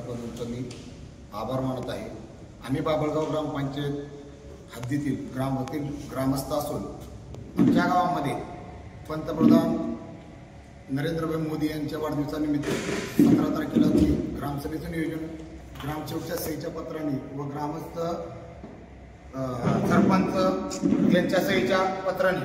त्याबद्दल मी आभार मानत आहे। आम्ही बाबळगाव ग्रामपंचायत हद्दीतील ग्रामस्थ असून आमच्या गावामध्ये पंतप्रधान नरेंद्रभाई मोदी यांच्या वाढदिवसानिमित्त 17 तारखेला ग्रामसभेचं नियोजन ग्रामसेवकच्या सहीच्या पत्राने व ग्रामस्थ सरपंच यांच्या सहीच्या पत्राने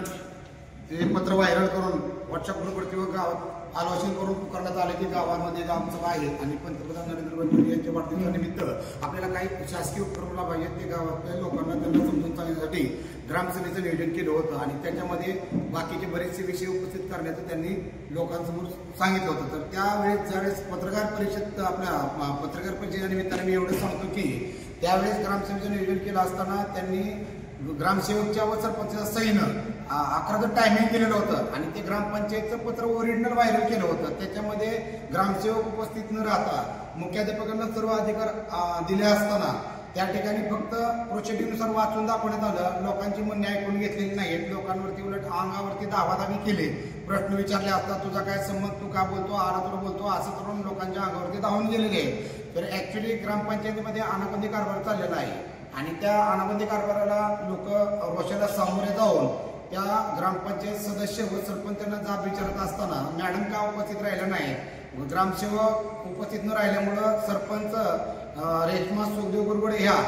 ते पत्र व्हायरल करून व्हॉट्सअप ग्रुपवरती व गावात आलोचन करून करण्यात आले की गावामध्ये ग्रामसभा आहे आणि पंतप्रधान नरेंद्रभाई मोदी यांच्या वाढदिवसानिमित्त आपल्याला काही शासकीय उपक्रम लाभायचे ते गावातल्या लोकांना त्यांना समजून सांगण्यासाठी ग्रामसभेचं नियोजन केलं होतं आणि त्याच्यामध्ये बाकीचे बरेचसे विषय उपस्थित करण्याचं त्यांनी लोकांसमोर सांगितलं होतं। तर त्यावेळेस ज्यावेळेस पत्रकार परिषदेच्या निमित्ताने मी एवढं सांगतो की त्यावेळेस ग्रामसभेचं नियोजन केलं असताना त्यांनी ग्रामसेवकच्या व सरपंचाच्या सहीनं 11चं टायमिंग केलेलं होतं आणि ते ग्रामपंचायतचं पत्र ओरिजिनल व्हायरल केलं होतं। त्याच्यामध्ये ग्रामसेवक उपस्थित न राहता मुख्याध्यापकांना सर्व अधिकार दिले असताना त्या ठिकाणी फक्त प्रोसिडिंगनुसार वाचून दाखवण्यात आलं। लोकांची म्हणणे ऐकून घेतलेली नाहीत। लोकांवरती उलट अंगावरती दावादावी केली, प्रश्न विचारले असता तुझा काय संमत, तू का बोलतो, आला तुला बोलतो, असं करून लोकांच्या अंगावरती धावून गेलेले आहे। तर ऍक्च्युली ग्रामपंचायतीमध्ये अनाबंदी कारभार चाललेला आहे आणि त्या अनाबंदी कारभाराला लोक रोषाला सामोरे जाऊन त्या ग्रामपंचायत सदस्य व सरपंचांना जाब विचारत असताना मॅडम का उपस्थित राहिल्या नाही, ग्रामसेवक उपस्थित न राहिल्यामुळं सरपंच रेश्मा सुखदेव गुरगुडे ह्या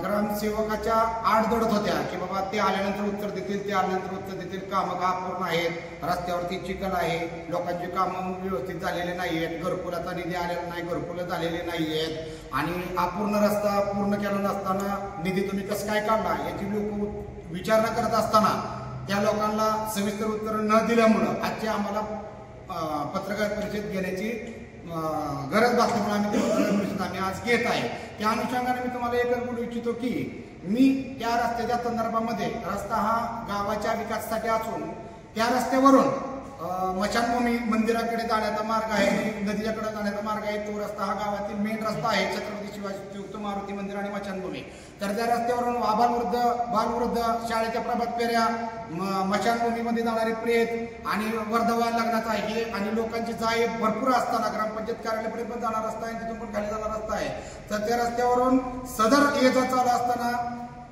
ग्रामसेवकाच्या आड दडत होत्या की बाबा ते आल्यानंतर उत्तर देतील, ते आल्यानंतर उत्तर देतील, कामं का अपूर्ण आहेत, रस्त्यावरती चिखल आहे, लोकांची कामं व्यवस्थित झालेले नाही आहेत, घरकुलाचा निधी आलेला नाही, घरकुलं झालेले नाही आहेत आणि अपूर्ण रस्ता पूर्ण केला नसताना निधी तुम्ही कसं काय काढला याची लोक विचारणा करत असताना त्या लोकांना सविस्तर उत्तर न दिल्यामुळं आजची आम्हाला पत्रकार परिषद घेण्याची गरज भासल्यामुळे आम्ही पत्रकार परिषद आम्ही आज घेत आहे। त्या अनुषंगाने मी तुम्हाला एकच बोलू इच्छितो की मी त्या रस्त्याच्या संदर्भामध्ये रस्ता हा गावाच्या विकासासाठी असून त्या रस्त्यावरून मशानभूमी मंदिराकडे जाण्याचा मार्ग आहे, नदीच्याकडे जाण्याचा मार्ग आहे, तो रस्ता हा गावातील मेन रस्ता आहे, छत्रपती शिवाजी चौक, मारुती मंदिर आणि मशानभूमी। तर त्या रस्त्यावरून बालवृद्ध शाळेच्या प्रभात फेऱ्या, मशानभूमीमध्ये जाणारे प्रेत आणि वर्धमान लग्नाचा आहे आणि लोकांची जाय भरपूर असताना ग्रामपंचायत कार्यालयापर्यंत पण जाणार रस्ता आहे, तिथून पण खाली जाणार रस्ता आहे। तर त्या रस्त्यावरून सदर ये जा चालू असताना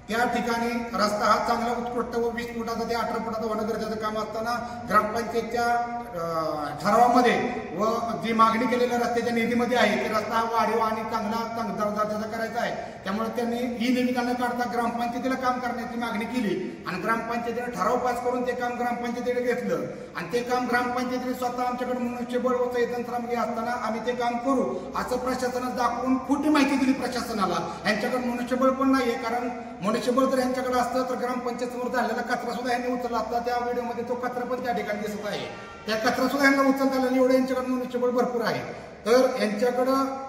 त्या ठिकाणी रस्ता हा चांगला उत्कृष्ट व 20 फुटाचा ते 18 फुटाचा होणं गरजेचं काम असताना ग्रामपंचायतच्या ठरावामध्ये व जी मागणी केलेल्या रस्त्याच्या निधीमध्ये आहे ते रस्ता हा वाढीव आणि चांगला दर्जाचा करायचा आहे। त्यामुळे त्यांनी ही निविदा न काढता ग्रामपंचायतीला काम करण्याची मागणी केली आणि ग्रामपंचायतीने ठराव पास करून ते काम ग्रामपंचायतीने घेतलं आणि ते काम ग्रामपंचायतीने स्वतः आमच्याकडे मनुष्यबळ व संसाधने असताना आम्ही ते काम करू असं प्रशासनाला दाखवून खोटी माहिती दिली प्रशासनाला। यांच्याकडे मनुष्यबळ पण नाहीये, कारण मनुष्यबळ जर यांच्याकडे असतं तर ग्रामपंचायत समोर झालेला कचरा सुद्धा यांनी उचलला असता। त्या व्हिडिओमध्ये तो कचरा पण त्या ठिकाणी दिसत आहे, त्या कचरा सुद्धा यांना उचलता आला, एवढं यांच्याकडे मनुष्यबळ भरपूर आहे। तर यांच्याकडं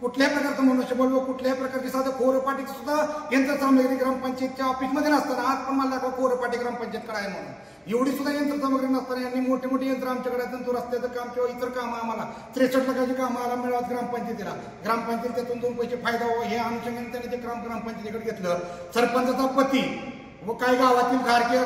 कुठल्याही प्रकारचं मनुष्यबळ व कुठल्याही प्रकारची साधं कोरपाटी सुद्धा यंत्रसामग्री ग्रामपंचायतच्या ऑफिसमध्ये नसताना आज पण मला दाखवा कोरपाटी ग्रामपंचायतकडे आहे म्हणून, एवढी सुद्धा यंत्रसामग्री नसताना यांनी मोठे मोठे यंत्र आमच्याकडे आहेत। तो रस्त्याचं काम किंवा इतर कामं आम्हाला 63 लाखाची कामं आला मिळावत ग्रामपंचायतीला, ग्रामपंचायतीतून 2 पैसे फायदा हो हे अनुषंगाने त्यांनी ते ग्रामपंचायतीकडे घेतलं। सरपंचाचा पती व काही गावातील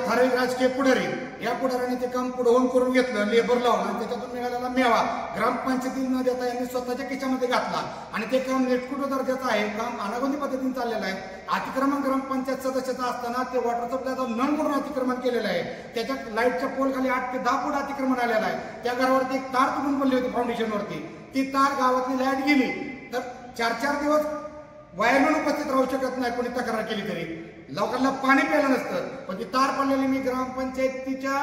ठराविक राजकीय पुढारी या पुढाऱ्याने ते काम पुढे होऊन करून घेतलं, लेबर लावून आणि त्याच्यातून मिळालेला मेवा ग्रामपंचायतीला न देता यांनी स्वतःच्या खिशामध्ये घातला आणि ते काम नेटकुट दर्जाचं आहे, काम अनागोंदी पद्धतीने चाललेलं आहे। अतिक्रमण ग्रामपंचायत सदस्याचा असताना ते वॉटर सप्लायचा नळ मोडून अतिक्रमण केलेलं आहे, त्याच्या लाईटच्या पोल खाली 8 ते 10 फूट अतिक्रमण आलेलं आहे। त्या घरावरती एक तार तुटून पडली होती फाउंडेशनवरती, ती तार गावातली लाईट गेली तर 4-4 दिवस वायरमॅन उपस्थित राहू शकत नाही, कोणी तक्रार केली तरी लोकांना पाणी प्यायला नसतं। पण ती तार पडलेली मी ग्रामपंचायतीच्या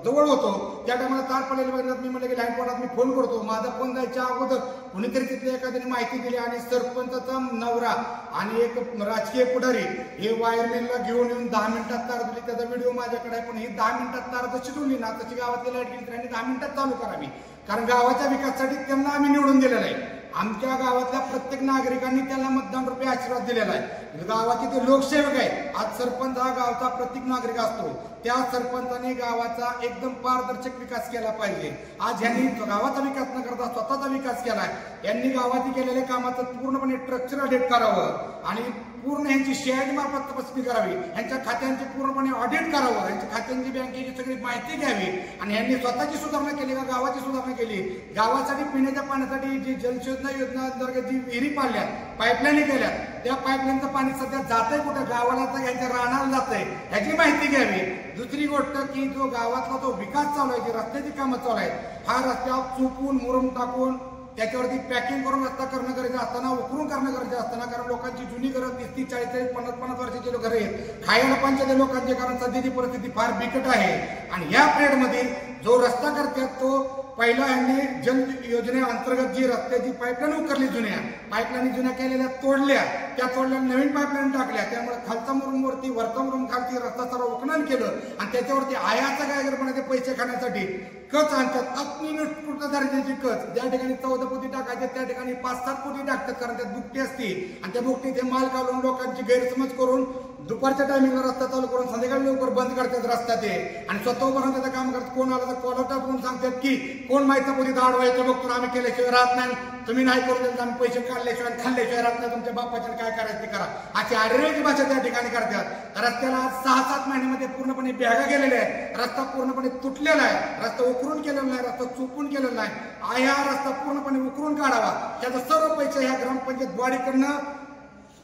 जवळ होतो त्या टायमाला तार पडलेली बघितलं, मी म्हटलं की लाईन बोर्डात मी फोन करतो, माझा फोन जायच्या अगोदर कुणीतरी तिथल्या एखाद्याने माहिती दिली आणि सरपंचाचा नवरा आणि एक राजकीय पुढारी हे वायरमॅनला घेऊन येऊन 10 मिनिटात तार दिली, त्याचा व्हिडिओ माझ्याकडे आहे। पण ही 10 मिनिटात तार जशी जोडली ना तशी गावातली लाईट गेली, त्यांनी 10 मिनिटात चालू करावी, कारण गावाच्या विकासासाठी त्यांना आम्ही निवडून दिलेलं आहे। आमच्या गावातल्या प्रत्येक नागरिकांनी त्यांना मतदान रूपी आशीर्वाद दिलेला आहे। गावाचे ते लोकसेवक आहेत। आज सरपंच हा गावचा प्रत्येक नागरिक असतो, त्या सरपंचाने गावाचा एकदम पारदर्शक विकास केला पाहिजे। आज यांनी गावाचा विकास न करता स्वतःचा विकास केलाय। यांनी गावात केलेल्या कामाचं पूर्णपणे स्ट्रक्चर अपडेट करावं आणि पूर्ण यांची CID मार्फत तपासणी करावी, यांच्या खात्यांचे पूर्णपणे ऑडिट करावं, यांच्या खात्यांची बँकेची सगळी माहिती घ्यावी आणि यांनी स्वतःची सुधारणा केली का गावाची सुधारणा केली, गावासाठी पिण्याच्या पाण्यासाठी जी जलशोधना योजना अंतर्गत जी विहिरी पाडल्या, पाईपलाईन केल्या, त्या पाईपलाईनचं पाणी सध्या जातंय कुठं, गावाला तर यांच्या रानाला जातंय ह्याची माहिती घ्यावी. दुसरी गोष्ट की जो गावातला जो विकास चालू आहे, जी रस्त्याची कामं चालू आहे, हा रस्त्यावर चुपून मुरुम टाकून त्याच्यावरती पॅकिंग करून रस्ता करणं गरजेचं असताना, उकरून करणं गरजेचं असताना, कारण लोकांची जुनी घरं 30-30, 40-40, 50-50 वर्षाची घरं आहेत, खायला पंचायत लोकांचे, कारण सध्याची परिस्थिती फार बिकट आहे. आणि या पिरियडमध्ये जो रस्ता करतात तो पहिला यांनी जल योजनेअंतर्गत जी रस्त्याची पाईपलाईन उकरली, जुन्या पाईपलाईन जुन्या केलेल्या तोडल्या, त्या तोडल्या नवीन पाईपलाईन टाकल्या, त्यामुळे खालचा मुरुम वरती वरचा मुरुम खालती रस्ता सर्व उकणन केलं आणि त्याच्यावरती आयाचा गायगरपणाचे पैसे खाण्यासाठी कच आणतात, अग्निनिष्ठ दर्जाची कच. ज्या ठिकाणी 14 पोती टाकायचे त्या ठिकाणी 5-7 पोती टाकतात, कारण त्यात बुकटी असते आणि त्या बुकटीचे माल काढून लोकांची गैरसमज करून दुपारच्या टायमिंगला रस्ता चालू करून संध्याकाळी लवकर बंद करतात रस्ता ते, आणि स्वतः उभारून त्याचं काम करतात. कोण आला तर कॉलर टाकून सांगतात की कोण माहिती पोती दाड व्हायचं बघतो, आम्ही केल्याशिवाय राहत नाही, तुम्ही नाही करून देत, आम्ही पैसे काढल्याशिवाय खाल्ल्याशिवाय राहत नाही, तुमच्या बापाच्या काय करायचं ते करा, अशी आरेची भाषा त्या ठिकाणी करतात. रस्त्याला आज 6-7 महिन्यामध्ये पूर्णपणे बॅगा गेलेल्या आहेत, रस्ता पूर्णपणे तुटलेला आहे, रस्ता उकरून केलेला नाही, रस्ता चुकून केलेला नाही. हा रस्ता पूर्णपणे उकरून काढावा, त्याचा सर्व पैसे ह्या ग्रामपंचायत बॉडीकडनं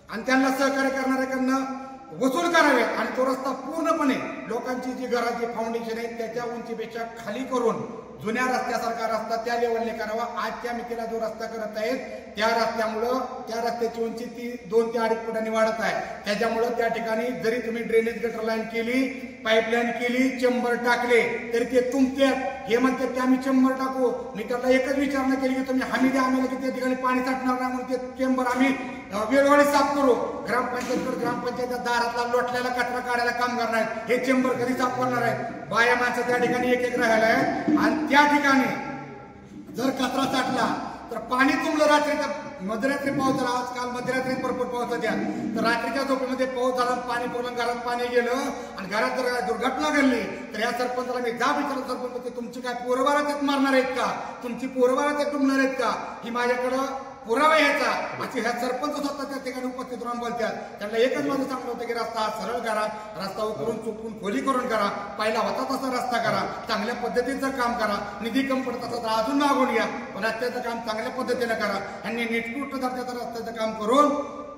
आणि त्यांना सहकार्य करणाऱ्याकडनं वसूल करावेत आणि तो रस्ता पूर्णपणे लोकांची जी घराची फाउंडेशन आहे त्याच्या उंचीपेक्षा खाली करून जुन्या रस्त्यासारखा रस्ता त्या लेवलने करावा. आजच्या मितीला जो रस्ता करत आहेत त्या रस्त्यामुळं त्या रस्त्याची उंची ती 2 ते 2.5 फुटांनी वाढत आहे. त्याच्यामुळं त्या ठिकाणी जरी तुम्ही ड्रेनेज गटर लाईन केली, पाईपलाईन केली, चेंबर टाकले तरी ते तुमच्यात हे म्हणतात की आम्ही चेंबर टाकू. मी त्याला एकच विचारणा केली की तुम्ही हमी द्या आम्हाला की त्या ठिकाणी पाणी साठणार नाही म्हणून ते चेंबर आम्ही वेळोवेळी साफ करू. ग्रामपंचायत दारातला लोटलेला कचरा काढायला काम करणार आहेत, हे चेंबर कधी साफ करणार आहे? बाया माणसं त्या ठिकाणी एक राहायला आहे आणि त्या ठिकाणी जर कचरा साठला तर पाणी तुंबलं, रात्रीचा मध्यरात्री पाऊस झाला, आजकाल मध्यरात्रीत भरपूर पाऊस होत्या, तर रात्रीच्या झोपेमध्ये पाऊस झाला, पाणी पुरलं, घरात पाणी गेलं आणि घरात जर दुर्घटना घडली तर या सरपंचाला मी जा विचारलं, सरपंच तुमची काय पोरबारा त्यात मारणार आहेत का, तुमची पोरबारा त्यात डुबणार आहेत का, ही माझ्याकडं पुरावा यायचा असे ह्या सरपंच स्वतः त्या ठिकाणी उपस्थित राहून बोलतात. त्यांना एकच माझं सांगलं होतं की रस्ता सरळ करा, रस्ता उकरून चुकून खोलीकरण करा, पहिला होता तसा रस्ता करा, चांगल्या पद्धतीचं काम करा, निधी कमी पडत असं तर अजून मागून या, पण रस्त्याचं काम चांगल्या पद्धतीने करा. यांनी निष्कृष्ट दर्जाचं रस्त्याचं काम करून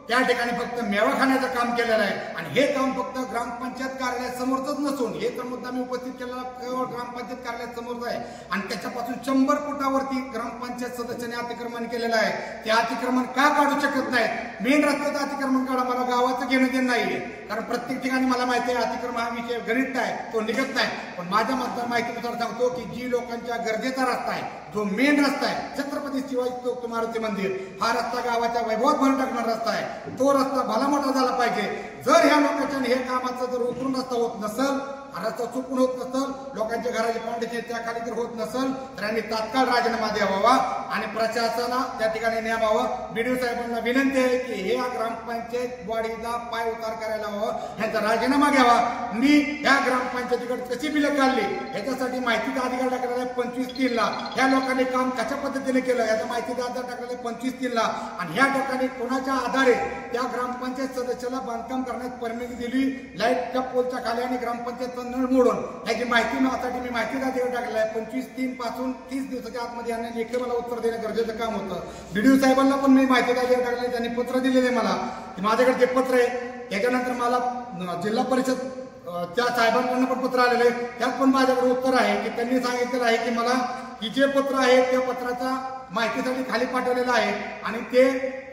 त्या ठिकाणी फक्त मेवा खाण्याचं काम केलेलं आहे आणि हे काम फक्त ग्रामपंचायत कार्यालयासमोरच नसून हे तर मुद्दा मी उपस्थित केलेला केवळ ग्रामपंचायत कार्यालयासमोरच आहे आणि त्याच्यापासून 100 फुटावरती ग्रामपंचायत सदस्याने अतिक्रमण केलेलं आहे. ते अतिक्रमण का काढू शकत नाही? मेन रस्त्याचं अतिक्रमण काढा, मला गावाचं घेणं देणं नाहीये, कारण प्रत्येक ठिकाणी मला माहिती आहे अतिक्रमण हा विषय गणित आहे, तो निघत नाही. पण माझ्या मतदार माहितीनुसार सांगतो की जी लोकांच्या गरजेचा रस्ता आहे, जो मेन रस्ता आहे, छत्रपती शिवाजी चौक मारुती मंदिर, हा रस्ता गावाच्या वैभवात भर टाकणारा रस्ता आहे, तो रस्ता भला मोठा झाला पाहिजे. जर ह्या लोकांच्या हे कामाचं जर उकरून रस्ता होत नसेल, रस्ता चुकून होत नसेल, लोकांच्या घराचे फाउंडेशन त्याखाली जर होत नसेल तर यांनी तात्काळ राजीनामा द्यावा आणि प्रशासनाला त्या ठिकाणी न्यावावं. बीडीओ साहेबांना विनंती आहे की हे ग्रामपंचायत बॉडीला पाय उतार करायला हवं, ह्यांचा राजीनामा घ्यावा. मी ह्या ग्रामपंचायतीकडे कशी बिलं काढली ह्याच्यासाठी माहितीचा अधिकार टाकलेला आहे 25-3 ह्या लोकांनी काम कशा पद्धतीने केलं याचा माहितीचा अधिकार टाकलेला आहे 25-3 आणि ह्या लोकांनी कोणाच्या आधारे त्या ग्रामपंचायत सदस्याला बांधकाम करण्यास परमिशन दिली, लाईटच्या पोलच्या खाली आणि ग्रामपंचायत नळ मोडून ह्याची माहिती मिळण्यासाठी मी माहितीचा अधिकार टाकलेला आहे. 25-3 पासून 30 दिवसाच्या आतमध्ये यांनी लेखी मला उत्तर देणं गरजेचं काम होतं. बीडीओ साहेबांना पण मी माहितीचा अधिकार टाकले, त्यांनी पत्र दिलेले मला, माझ्याकडे ते पत्र आहे. त्याच्यानंतर मला जिल्हा परिषद त्या साहेबांकडून पण पत्र आलेलं आहे, त्यात पण माझ्याकडे उत्तर आहे की त्यांनी सांगितलेलं आहे की मला की जे पत्र आहे त्या पत्राचा माहितीसाठी खाली पाठवलेलं आहे आणि ते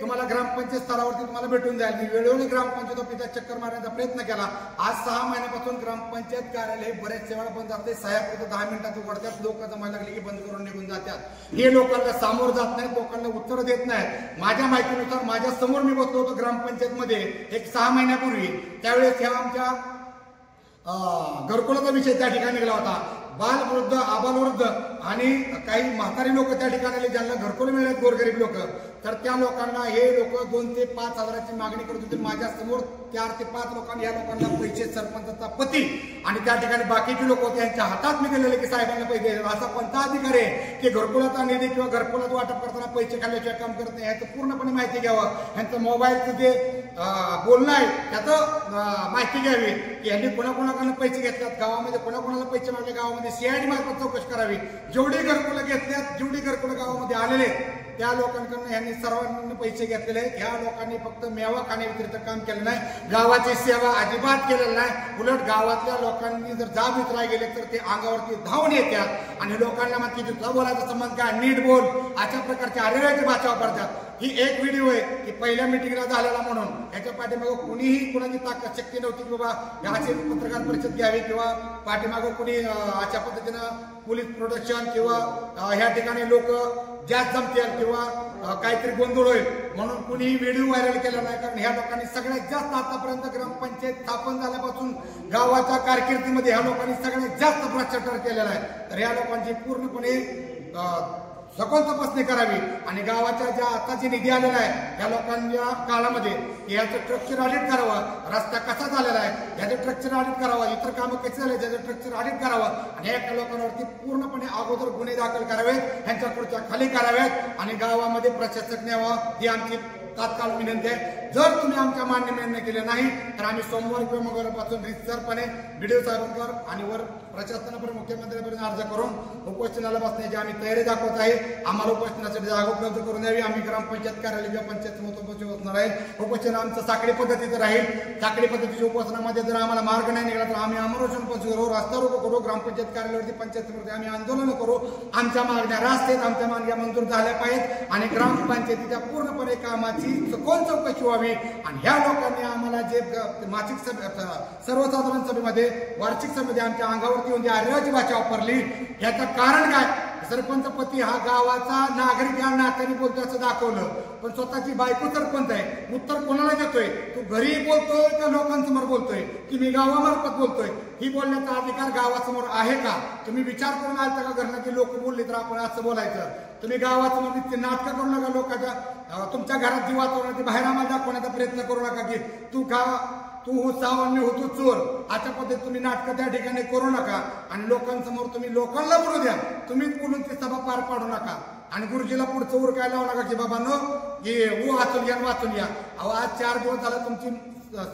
तुम्हाला ग्रामपंचायत स्तरावरती तुम्हाला भेटून जाईल. मी वेळोवेळी ग्रामपंचायत ऑफिसात चक्कर मारण्याचा प्रयत्न केला. आज 6 महिन्यापासून ग्रामपंचायत कार्यालय बऱ्याच सेवा बंद असते, साहेब 10 मिनिटात उघडतात, लोक जमायला लागले की बंद करून निघून जातात. हे लोकांना सामोर जात नाहीत, लोकांना उत्तर देत नाहीत. माझ्या माहितीनुसार माझ्या समोर मी बसलो होतो ग्रामपंचायत मध्ये एक 6 महिन्यापूर्वी, त्यावेळेस ह्या आमच्या घरकुलाचा विषय त्या ठिकाणी निघाला होता. बालवृद्ध, आबालवृद्ध आणि काही म्हातारी लोक त्या ठिकाणी आले ज्यांना घरकुल मिळत, गोरगरीब लोक, तर त्या लोकांना हे लोक 2 ते 5 हजाराची मागणी करत होते. माझ्या समोर 4 ते 5 लोकांना, या लोकांना पैसे सरपंचाचा पती आणि त्या ठिकाणी बाकीचे लोक होते यांच्या हातात मी दिलेले की साहेबांना पैसे. असा कोणता अधिकारी आहे की घरकुलाचा निधी किंवा घरकुलात वाटप करताना पैसे खाल्ल्याशिवाय काम करत नाही, याचं पूर्णपणे माहिती घ्यावं. यांचं मोबाईलचं जे बोलणं आहे त्याचं माहिती घ्यावी की यांनी कोणाकोणाकडून पैसे घेतल्यात, गावामध्ये कोणाकोणाला पैसे मागले, गावामध्ये सीआयडी मार्फत चौकशी करावी. जेवढी घरकुलं घेतल्यात, जेवढी घरकुलं गावामध्ये आलेले त्या लोकांकडून यांनी सर्वांना पैसे घेतलेले आहेत. ह्या लोकांनी फक्त मेवा खाण्याव्यतिरिक्त काम केलं नाही, गावाची सेवा अजिबात केलेलं नाही. उलट गावातल्या लोकांनी जर जाब विचारायला गेले तर ते अंगावरती धावून येतात आणि लोकांना म्हणते की तुझा बोलायचा संबंध काय, नीट बोल, अशा प्रकारची अरेराची भाषा वापरतात. ही एक व्हिडिओ आहे की पहिल्या मिटिंगला झालेला म्हणून. याच्या पाठीमागं कुणीही कुणाची ताकद शक्ती नव्हती की बाबा याची पत्रकार परिषद घ्यावी किंवा पाठीमागं कुणी अशा पद्धतीनं पोलीस प्रोटेक्शन किंवा ह्या ठिकाणी लोक जास्त जमतील किंवा काहीतरी गोंधळ होईल म्हणून कुणीही व्हिडिओ व्हायरल केला नाही. कारण ह्या लोकांनी सगळ्यात जास्त आतापर्यंत ग्रामपंचायत स्थापन झाल्यापासून गावाच्या कारकिर्दीमध्ये ह्या लोकांनी सगळ्यात जास्त भ्रष्टाचार केलेला आहे. तर ह्या लोकांची पूर्णपणे सखोल तपासणी करावी आणि गावाच्या ज्या आता जे निधी आलेला आहे या लोकांच्या काळामध्ये याचं स्ट्रक्चर ऑडिट करावं, रस्ता कसा झालेला आहे याचं स्ट्रक्चर ऑडिट करावं, इतर कामं कसे झाले त्याचं स्ट्रक्चर ऑडिट करावं आणि या लोकांवरती पूर्णपणे अगोदर गुन्हे दाखल करावेत, यांच्या पुढच्या खाली कराव्यात आणि गावामध्ये प्रशासक न्यावं ही आमची तात्काळ विनंती आहे. जर तुम्ही आमच्या मान्य केले नाही तर आम्ही सोमवार किंवा मंगळवारपासून रितसरपणे बीडीओ साहेबांवर आणि वर प्रशासनापर्यंत मुख्यमंत्र्यांपर्यंत अर्ज करून उपोषणाला बसण्याची आम्ही तयारी दाखवत आहे. आम्हाला उपोषणासाठी जागा उपलब्ध करून द्यावी. आम्ही ग्रामपंचायत कार्यालय किंवा पंचायत समिती उपोषण होणार आहे. उपोषण आमचं साखळी पद्धतीचं राहील. साखळी पद्धतीच्या उपोषणामध्ये जर आम्हाला मार्ग नाही निघाला तर आम्ही आमरण उपोषण करू, रस्ता रोको करू, ग्रामपंचायत कार्यालयावरती पंचायत समिती आम्ही आंदोलन करू. आमच्या मागण्या रास्त आहेत, आमच्या मागण्या मंजूर झाल्या पाहिजेत आणि ग्रामपंचायतीच्या पूर्णपणे कामाची सखोल चौकशी व्हावी आणि ह्या लोकांनी आम्हाला जे मासिक सभे, सर्वसाधारण सभेमध्ये, वार्षिक सभेमध्ये आमच्या अंगावरती येऊन जी अरेराची भाषा वापरली याचं कारण काय? सरपंच पती हा गावाचा नागरिक या नात्याने बोलतोय असं दाखवलं, पण स्वतःची बायको सरपंच आहे. उत्तर कोणाला देतोय? तू घरी बोलतोय का लोकांसमोर बोलतोय की मी गावामार्फत बोलतोय? ही बोलण्याचा अधिकार गावासमोर आहे का? तुम्ही विचार करून आलता का घरनं की लोक बोलले तर आपण असं बोलायचं? तुम्ही गावासमोर ते नाटक करू नका, लोकांच्या तुमच्या घरात जी वातावरण बाहेर आम्हाला दाखवण्याचा प्रयत्न करू नका की तू हो साव आणि होतो चोर, अशा पद्धतीत तुम्ही नाटकं त्या ठिकाणी करू नका आणि लोकांसमोर तुम्ही लोकांना बोलू द्या, तुम्हीच बोलून ती सभा पार पाडू नका आणि गुरुजीला पुढचं उर काय लावू नका की बाबांनो की वाचून या वाचून या. अहो आज 4 दिवस झाला तुमची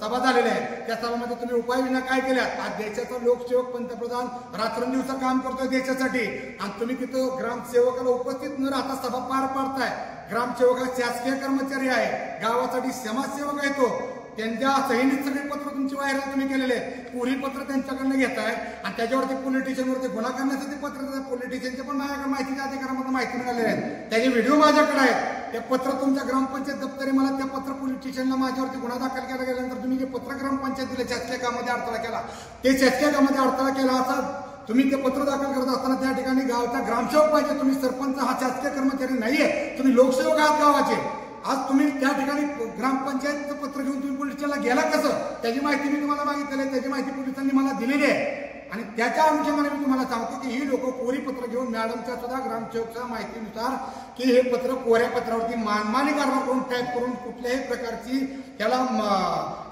सभा झालेली आहे, त्या सभामध्ये तुम्ही उपाययोजना काय केल्या? आज देशाचा लोकसेवक पंतप्रधान रात्रंदिवस काम करतोय देशासाठी आणि तुम्ही तिथं ग्रामसेवकाला उपस्थित न राहता सभा पार पाडताय. ग्रामसेवक हा शासकीय कर्मचारी आहे, गावासाठी समाजसेवक आहे तो. त्यांच्या सहीनीत सगळे पत्र तुमची व्हायरल तुम्ही केलेले, पुरी पत्र त्यांच्याकडनं घेताय आणि त्याच्यावरती पोलिटिशियनवरती गुन्हा करण्यासाठी पत्र, पोलिटिशियनचे पण माझ्याकडे माहितीच्या अधिकारामध्ये माहिती मिळालेले आहेत, त्याचे व्हिडिओ माझ्याकडे आहेत. ते पत्र तुमच्या ग्रामपंचायत दप्तरी मला त्या पत्र पोलिटिशियनला माझ्यावरती गुन्हा दाखल केला गेल्यानंतर तुम्ही जे पत्र ग्रामपंचायत दिले शासकीय कामामध्ये अडथळा केला, ते शासकीय कामामध्ये अडथळा केला असा तुम्ही ते पत्र दाखल करत असताना त्या ठिकाणी गावचा ग्रामसेवक पाहिजे. तुम्ही सरपंच हा शासकीय कर्मचारी नाहीये, तुम्ही लोकसेवक आहात गावाचे. आज तुम्ही त्या ठिकाणी ग्रामपंचायतचं पत्र घेऊन तुम्ही पोलीस स्टेशनला गेला कसं? त्याची माहिती मी तुम्हाला मागितलेली आहे, त्याची माहिती पोलिसांनी मला दिलेली आहे आणि त्याच्या अनुषंगाने मी तुम्हाला सांगतो की ही लोक कोरी पत्र घेऊन मॅडमच्या सुद्धा ग्रामसेवकच्या माहितीनुसार की हे पत्र कोऱ्या पत्रावरती मानमानी कारभार करून टाईप करून कुठल्याही प्रकारची त्याला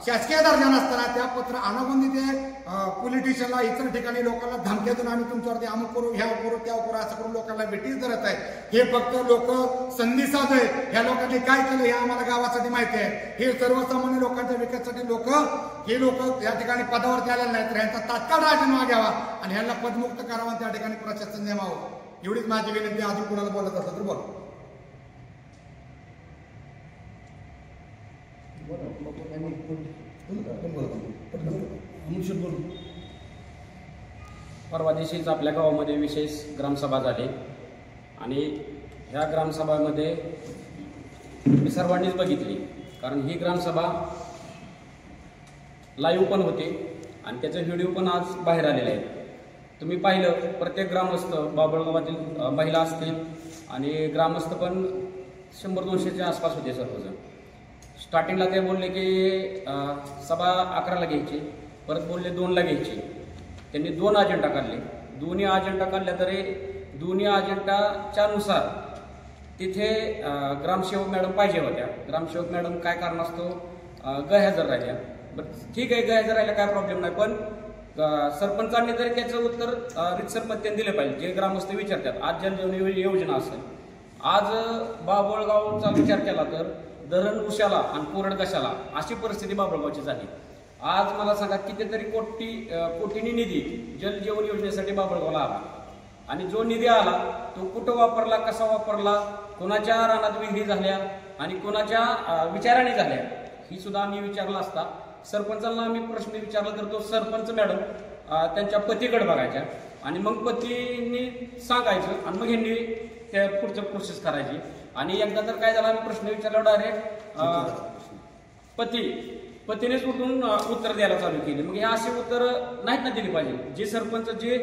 शासकीय दर्जा नसताना त्या पत्र अनागोंदी ते पोलिटिशियनला इतर ठिकाणी लोकांना धमक्या देऊन आम्ही तुमच्यावरती अमुक करू, ह्या करू, त्या करू असं करून लोकांना भेटीस धरत आहे. हे फक्त लोक संधी साधय. ह्या लोकांनी काय केलं हे आम्हाला गावासाठी माहिती आहे. हे सर्वसामान्य लोकांच्या विकासासाठी हे लोक या ठिकाणी पदावरती आलेले नाहीत, तर यांचा तात्काळ राजीनामा घ्यावा आणि ह्यांना पदमुक्त करावा, त्या ठिकाणी प्रशासन नेमावं. एवढीच माझी विनंती. आधी कोणाला बोलत असलं तर बोल. परवा दिवशीच आपल्या गावामध्ये विशेष ग्रामसभा झाली आणि ह्या ग्रामसभामध्ये मी सर्वांनीच बघितली, कारण ही ग्रामसभा लाईव्ह पण होती आणि त्याचे व्हिडिओ पण आज बाहेर आलेले आहेत. तुम्ही पाहिलं प्रत्येक ग्रामस्थ बाबळगावातील महिला असतील आणि ग्रामस्थ पण 100-200च्या आसपास होते सर्वजण. स्टार्टिंगला ते बोलले की सभा 11ला घ्यायची, परत बोलले 2ला घ्यायची. त्यांनी 2 अजेंडा काढले. दोन्ही अजेंडा काढल्या तरी दोन्ही अजेंडाच्या नुसार तिथे ग्रामसेवक मॅडम पाहिजे होत्या. ग्रामसेवक मॅडम काय कारणास्तव गैरहजर राहिल्या. बरं ठीक आहे, गैरहजर राहिल्या काय प्रॉब्लेम नाही, पण सरपंचांनी तरी त्याचं उत्तर रितसर पद्धतीने दिलं पाहिजे. जे ग्रामस्थ विचारतात, आज जलजीवन योजना असेल, आज बाभळगावचा विचार केला तर धरण उशाला आणि कोरड कशाला अशी परिस्थिती बाभळगावची झाली. आज मला सांगा कितीतरी कोटींनी निधी जलजीवन योजनेसाठी बाभळगावला आला आणि जो निधी आला तो कुठं वापरला, कसा वापरला, कोणाच्या रानात विहिरी झाल्या आणि कोणाच्या विचाराने झाल्या ही सुद्धा आम्ही विचारला असता. सरपंचांना आम्ही प्रश्न विचारला तर तो सरपंच मॅडम त्यांच्या पतीकडे बघायच्या आणि मग पतींनी सांगायचं आणि मग ह्यांनी त्या पुढचं प्रोसेस करायची. आणि एकदा तर काय झालं, आम्ही प्रश्न विचारला डायरेक्ट पतीनेच उठून उत्तर द्यायला चालू केली. मग हे असे उत्तर नाहीत ना दिली पाहिजे. जे सरपंच जे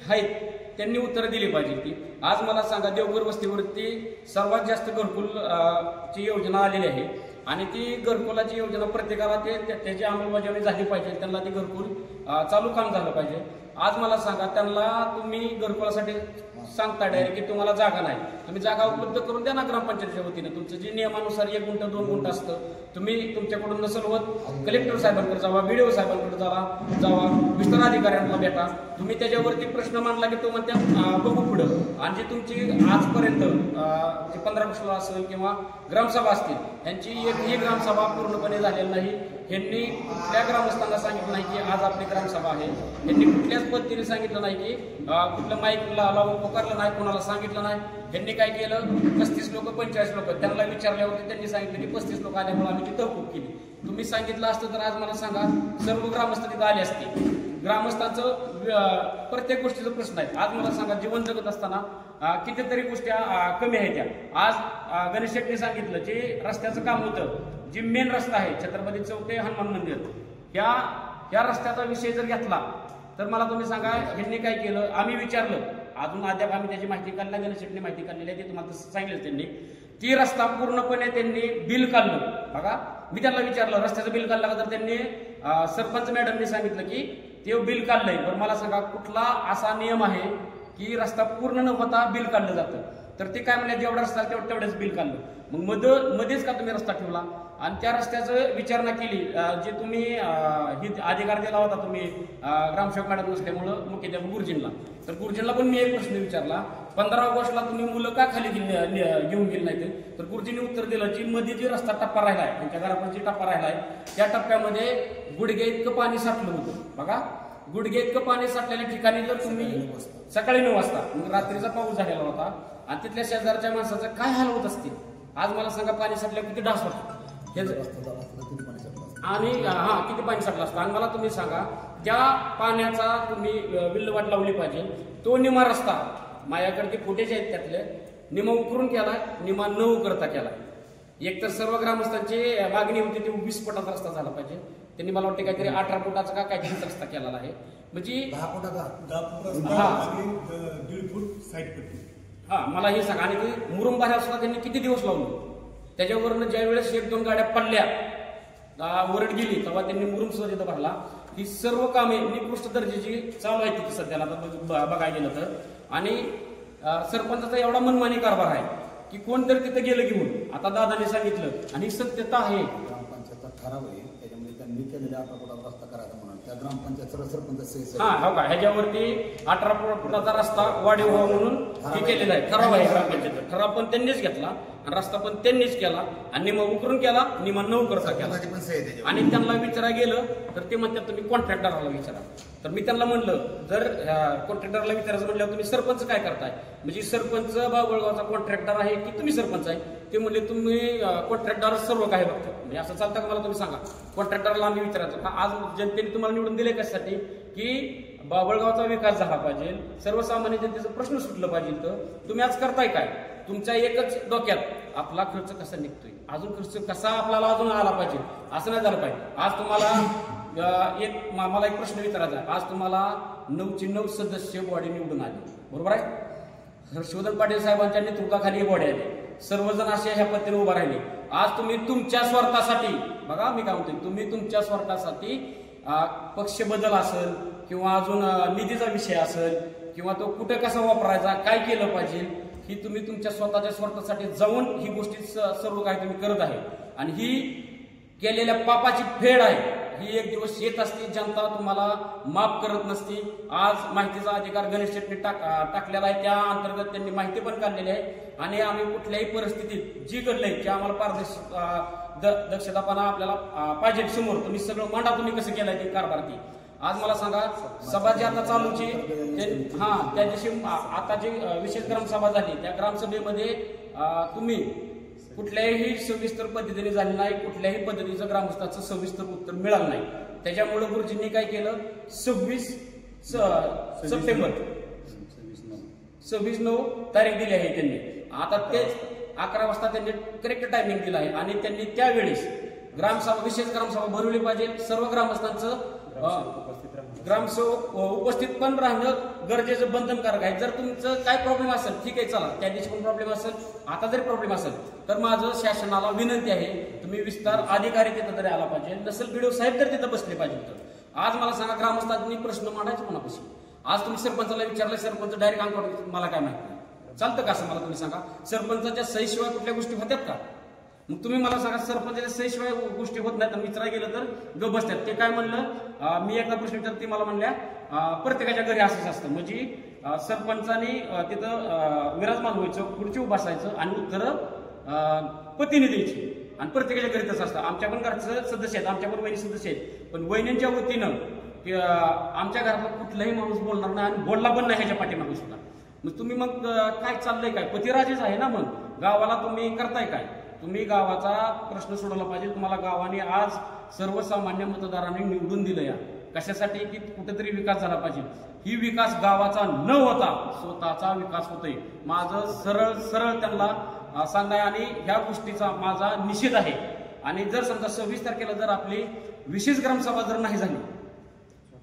आहेत त्यांनी उत्तरं दिली पाहिजे. ती आज मला सांगा देवघर वस्तीवरती सर्वात जास्त घरकुल ची योजना आलेली आहे आणि ती घरकुलाची योजना प्रत्येकाला त्याची अंमलबजावणी झाली पाहिजे. त्यांना ते घरकुल चालू काम झालं पाहिजे. आज मला सांगा त्यांना तुम्ही घरकुलासाठी सांगता डायरेक्ट की तुम्हाला जागा नाही, तुम्ही जागा उपलब्ध करून द्या ना ग्रामपंचायतीच्या वतीने. तुमचं जे नियमानुसार 1 गुंठ 2 गुंठ असतं, तुम्ही तुमच्याकडून नसल होत कलेक्टर साहेबांकडे जावा, BDO साहेबांकडे जावा, विस्तार अधिकाऱ्यांना भेटा. तुम्ही त्याच्यावरती प्रश्न मांडला की तो म्हणत्या बघू पुढं. आणि जी तुमची आजपर्यंत 15 कुशला असेल किंवा ग्रामसभा असतील यांची एकही ग्रामसभा पूर्णपणे झालेली नाही. ह्यांनी कुठल्या ग्रामस्थांना सांगितलं नाही की आज आपली ग्रामसभा आहे. ह्यांनी कुठल्याच पद्धतीने सांगितलं नाही की कुठलं माईकला लावून पुकारलं नाही, कोणाला सांगितलं नाही. ह्यांनी काय केलं, 35 लोक 45 लोक त्यांना विचारल्यावरती त्यांनी सांगितलं की 35 लोक आल्यामुळे आम्ही ती तहकूब केली. तुम्ही सांगितलं असतं तर आज मला सांगा सर्व ग्रामस्थ तिथं आले असते. ग्रामस्थांचं प्रत्येक गोष्टीचा प्रश्न आहे. आज मला सांगा जीवन जगत असताना कितीतरी गोष्टी कमी आहेत त्या. आज गणेश शेट्टी सांगितलं जे रस्त्याचं काम होतं, जे मेन रस्ता आहे छत्रपती चौक ते हनुमान मंदिर, या रस्त्याचा विषय जर घेतला तर मला तुम्ही सांगा ह्यांनी काय केलं. आम्ही विचारलं, अजून अद्याप आम्ही त्याची माहिती काढली, गणेश शेट्टीने माहिती काढलेली आहे, ते तुम्हाला सांगितलं त्यांनी. ती रस्ता पूर्णपणे त्यांनी बिल काढलं. बघा मी त्यांना विचारलं रस्त्याचं बिल काढलं का, तर त्यांनी सरपंच मॅडमने सांगितलं की ते बिल काढलंय. पण मला सांगा कुठला असा नियम आहे की रस्ता पूर्ण न होता बिल काढलं जातं. तर ते काय म्हणले जेवढा रस्ता तेवढंच बिल काढलं. मग मध्येच का तुम्ही रस्ता ठेवला आणि त्या रस्त्याचं विचारणा केली. जे तुम्ही अधिकार दिला होता तुम्ही ग्रामसेवक मॅडम नसल्यामुळं मुख्याध्यापक गुरुजींना, तर गुरुजींना पण मी एक प्रश्न विचारला, 15 ऑगस्टला तुम्ही मुलं का खाली घेऊन गेली नाही. तर गुरुजींनी उत्तर दिलं की मध्ये जे रस्ता टप्पा राहिला आहे, त्यांच्या घरापर्यंत जे टप्पा राहिला आहे त्या टप्प्यामध्ये गुडघे इतकं पाणी साठलं होतं. बघा गुडघे इतकं पाणी साठलेल्या ठिकाणी जर तुम्ही सकाळी 9 वाजता रात्रीचा पाऊस झालेला होता आणि तिथल्या शेजारच्या माणसाचं काय हाल होत असतील. आज मला सांगा पाणी साठल्यावर किती ढास होतो आणि किती पाणी साठलं असतं. आणि मला तुम्ही सांगा त्या पाण्याचा तुम्ही विल्हेवाट लावली पाहिजे. तो निमा रस्ता माझ्याकडे ते फुटेज आहेत त्यातले निमा उकरून केलाय, निमा न उकरता केलाय. एक तर सर्व ग्रामस्थांची मागणी होती ती 20 फुटाचा रस्ता झाला पाहिजे. त्यांनी मला वाटतं काहीतरी 18 फुटाचा का काहीतरी रस्ता केलेला आहे. म्हणजे 10 फुटाचा 1.5 फूट साईड पट्टी. मला हे सांगा. आणि ती मुरुम बाहेर सुद्धा त्यांनी किती दिवस लावले. त्याच्यावरनं ज्या वेळेस 1-2 गाड्या पडल्या वरड गेली तेव्हा त्यांनी मुरुम सुद्धा तिथं भरला. ही सर्व कामे निकृष्ट दर्जाची चालू आहे तिथे सध्याला बघायला गेलं तर. आणि सरपंचाचा एवढा मनमानी कारभार आहे की कोणतरी तिथं गेलं घेऊन. आता दादाने सांगितलं आणि सत्यता आहे ग्रामपंचायतचा ठराव आहे त्याच्यामध्ये त्यांनी केलेल्या 18 फुटाचा रस्ता करायचा म्हणून त्या ग्रामपंचायत सरपंच हो का ह्याच्यावरती 18 फुटाचा रस्ता वाढीव व्हावा म्हणून हे केलेला आहे. ठराव आहे ग्रामपंचायत. ठराव पण त्यांनीच घेतला आणि रस्ता पण त्यांनीच केला आणि निमा उकरून केला, निमा न उकरता केला. आणि त्यांना विचारा गेलं तर ते म्हणतात तुम्ही कॉन्ट्रॅक्टरला विचारा. तर मी त्यांना म्हणलं जर कॉन्ट्रॅक्टरला विचारायचं म्हटल्यावर तुम्ही सरपंच काय करताय. म्हणजे सरपंच बाभळगावचा कॉन्ट्रॅक्टर आहे की तुम्ही सरपंच आहे. ते म्हणले तुम्ही कॉन्ट्रॅक्टर सर्व काय बघता. म्हणजे असं चालतं का मला तुम्ही सांगा. कॉन्ट्रॅक्टरला आम्ही विचारायचं आज जनतेने तुम्हाला निवडून दिले कशासाठी की बाभळगावचा विकास झाला पाहिजे, सर्वसामान्य जनतेचा प्रश्न सुटलं पाहिजे. तर तुम्ही आज करताय काय. तुमच्या एकच डोक्यात आपला खर्च कसा निघतोय, अजून खर्च कसा आपल्याला अजून आला पाहिजे असं नाही झालं पाहिजे. आज तुम्हाला मला एक प्रश्न विचारायचा आहे. आज तुम्हाला 9ची 9 सदस्य बॉडी निवडून आली बरोबर आहे. हर्षवर्धन पाटील साहेबांच्या नेतृत्वाखाली बॉडी आली. सर्वजण असे ह्या पद्धतीने उभा राहिले. आज तुम्ही तुमच्या स्वार्थासाठी बघा मी काय म्हणतोय, तुम्ही तुमच्या स्वार्थासाठी पक्ष बदल असेल किंवा अजून निधीचा विषय असेल किंवा तो कुठे कसा वापरायचा, काय केलं पाहिजे, ही तुम्ही तुमच्या स्वतःच्या स्वार्थासाठी जाऊन ही गोष्टी सर्व काही तुम्ही करत आहे. आणि ही केलेल्या पापाची फेड आहे. ही एक दिवस येत असते, जनता तुम्हाला माफ करत नसते. आज माहितीचा अधिकार गणेश शेट्टी टाकलेला आहे, त्या अंतर्गत त्यांनी माहिती पण काढलेली आहे. आणि आम्ही कुठल्याही परिस्थितीत जी घडलंय की आम्हाला दक्षतापणा आपल्याला पाहिजे समोर, तुम्ही सगळं मांडा, तुम्ही कसं केलंय ते कारभार ती. आज मला सांगा, सभा जी आता चालूची त्या दिवशी आता जी विशेष ग्रामसभा झाली, त्या ग्रामसभेमध्ये तुम्ही कुठल्याही सविस्तर पद्धतीने झाले नाही, कुठल्याही पद्धतीचं ग्रामस्थाचं सविस्तर उत्तर मिळालं नाही. त्याच्यामुळे गुरुजींनी काय केलं, 26 सप्टेंबर 26/9 तारीख दिली आहे त्यांनी. आता तेच 11 वाजता त्यांनी करेक्ट टायमिंग दिला आहे. आणि त्यांनी त्यावेळेस ग्रामसभा, विशेष ग्रामसभा भरवली पाहिजे. सर्व ग्रामस्थांचं ग्रामसेवक उपस्थित पण राहणं गरजेचं, बंधनकारक आहे. जर तुमचं काय प्रॉब्लेम असेल, ठीक आहे, चला, त्या दिवशी पण प्रॉब्लेम असेल, आता जरी प्रॉब्लेम असेल, तर माझं शासनाला विनंती आहे, तुम्ही विस्तार अधिकारी तिथं तरी आला पाहिजे, नसेल बीडीओ साहेब तर तिथं बसले पाहिजे होतं. आज मला सांगा, ग्रामस्थांनी प्रश्न मांडायचा कोणापाशी? आज तुम्ही सरपंचाला विचारलं, सरपंच डायरेक्ट अंगठा, मला काय माहिती, चालतं का असं मला तुम्ही सांगा? सरपंचाच्या सहीशिवाय कुठल्या गोष्टी होत्यात का? मग तुम्ही मला सांगा, सरपंचाच्या सहीशिवाय गोष्टी होत नाहीत, विचारायला गेलं तर ग बसतात. ते काय म्हणलं, मी एकदा प्रश्न विचारला, ती मला म्हणल्या प्रत्येकाच्या घरी असंच असतं, म्हणजे सरपंचानी तिथं विराजमान व्हायचं, खुर्ची बसायचं आणि उत्तरं पतीने द्यायची. आणि प्रत्येकाच्या घरी तसं असतं. आमच्या पण घरचं सदस्य आहेत, आमच्या पण वहिनी सदस्य आहेत, पण वहिनींच्या वतीनं आमच्या घरातला कुठलाही माणूस बोलणार नाही आणि बोलला पण नाही ह्याच्या पाठीमागे सुद्धा. मग तुम्ही मग काय चाललंय काय? पतिराजेच आहे ना. मग गावाला तुम्ही करताय काय? तुम्ही गावाचा प्रश्न सोडवला पाहिजे. तुम्हाला गावाने आज सर्वसामान्य मतदारांनी निवडून दिलं या कशासाठी, की कुठेतरी विकास झाला पाहिजे. ही विकास गावाचा न होता स्वतःचा विकास होतोय. माझं सरळ सरळ त्यांना सांगाय आणि ह्या गोष्टीचा माझा निषेध आहे. आणि जर समजा 26 तारखेला जर आपली विशेष ग्रामसभा जर नाही झाली,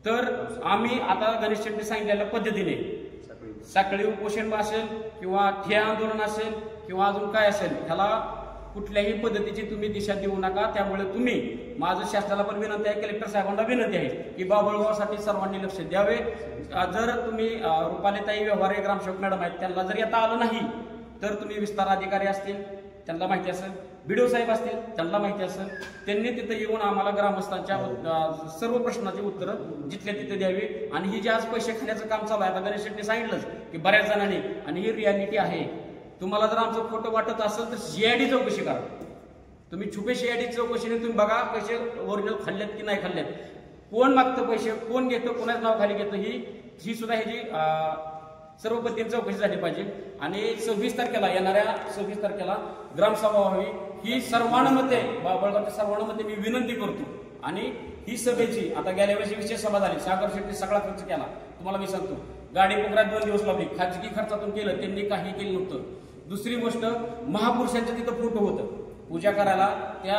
तर आम्ही आता गणेश शेट्टी सांगितलेल्या पद्धतीने साखळी उपोषण असेल किंवा ठिय्या आंदोलन असेल किंवा अजून काय असेल, ह्याला कुठल्याही पद्धतीची तुम्ही दिशा देऊ नका. त्यामुळे तुम्ही, माझं शासनाला पण विनंती आहे, कलेक्टर साहेबांना विनंती आहे की बाबळगावसाठी सर्वांनी लक्ष द्यावे. जर तुम्ही रुपालीताई व्यवहारे ग्रामसेवक मॅडम आहेत, त्यांना जर येता आलं नाही, तर तुम्ही विस्तार अधिकारी असतील त्यांना माहिती असेल, बीडीओ साहेब असतील त्यांना माहिती असेल, त्यांनी तिथे येऊन आम्हाला ग्रामस्थांच्या सर्व प्रश्नाची उत्तरं जिथल्या तिथे द्यावी. आणि ही जे आज पैसे खाण्याचं काम चालू आहे, आता गणेश शेट्टी सांगितलंच की बऱ्याच जणांनी, आणि ही रियालिटी आहे. तुम्हाला जर आमचं खोटं वाटत असेल तर सीआयडी चौकशी करा. तुम्ही छुपे सीआयडी चौकशीने तुम्ही बघा पैसे ओरिजिनल खाल्लेत की नाही खाल्लेत, कोण मागतं पैसे, कोण घेतं, कोणाचं नाव खाली घेतं, ही सुद्धा ह्याची सर्व पद्धतीने चौकशी झाली पाहिजे. आणि 26 तारखेला, येणाऱ्या 26 तारखेला ग्रामसभा व्हावी, ही सर्वानुमते, बाबळगावच्या सर्वानुमते मी विनंती करतो. आणि ही सभेची, आता गेल्या वेळेची विशेष सभा झाली, सागर शेट्टी सगळा खर्च केला, तुम्हाला मी सांगतो, गाडी पुकरात 2 दिवस लावली, खाजगी खर्चातून केलं, त्यांनी काही केलं नव्हतं. दुसरी गोष्ट, महापुरुषांचं तिथं फोटो होतं पूजा करायला, त्या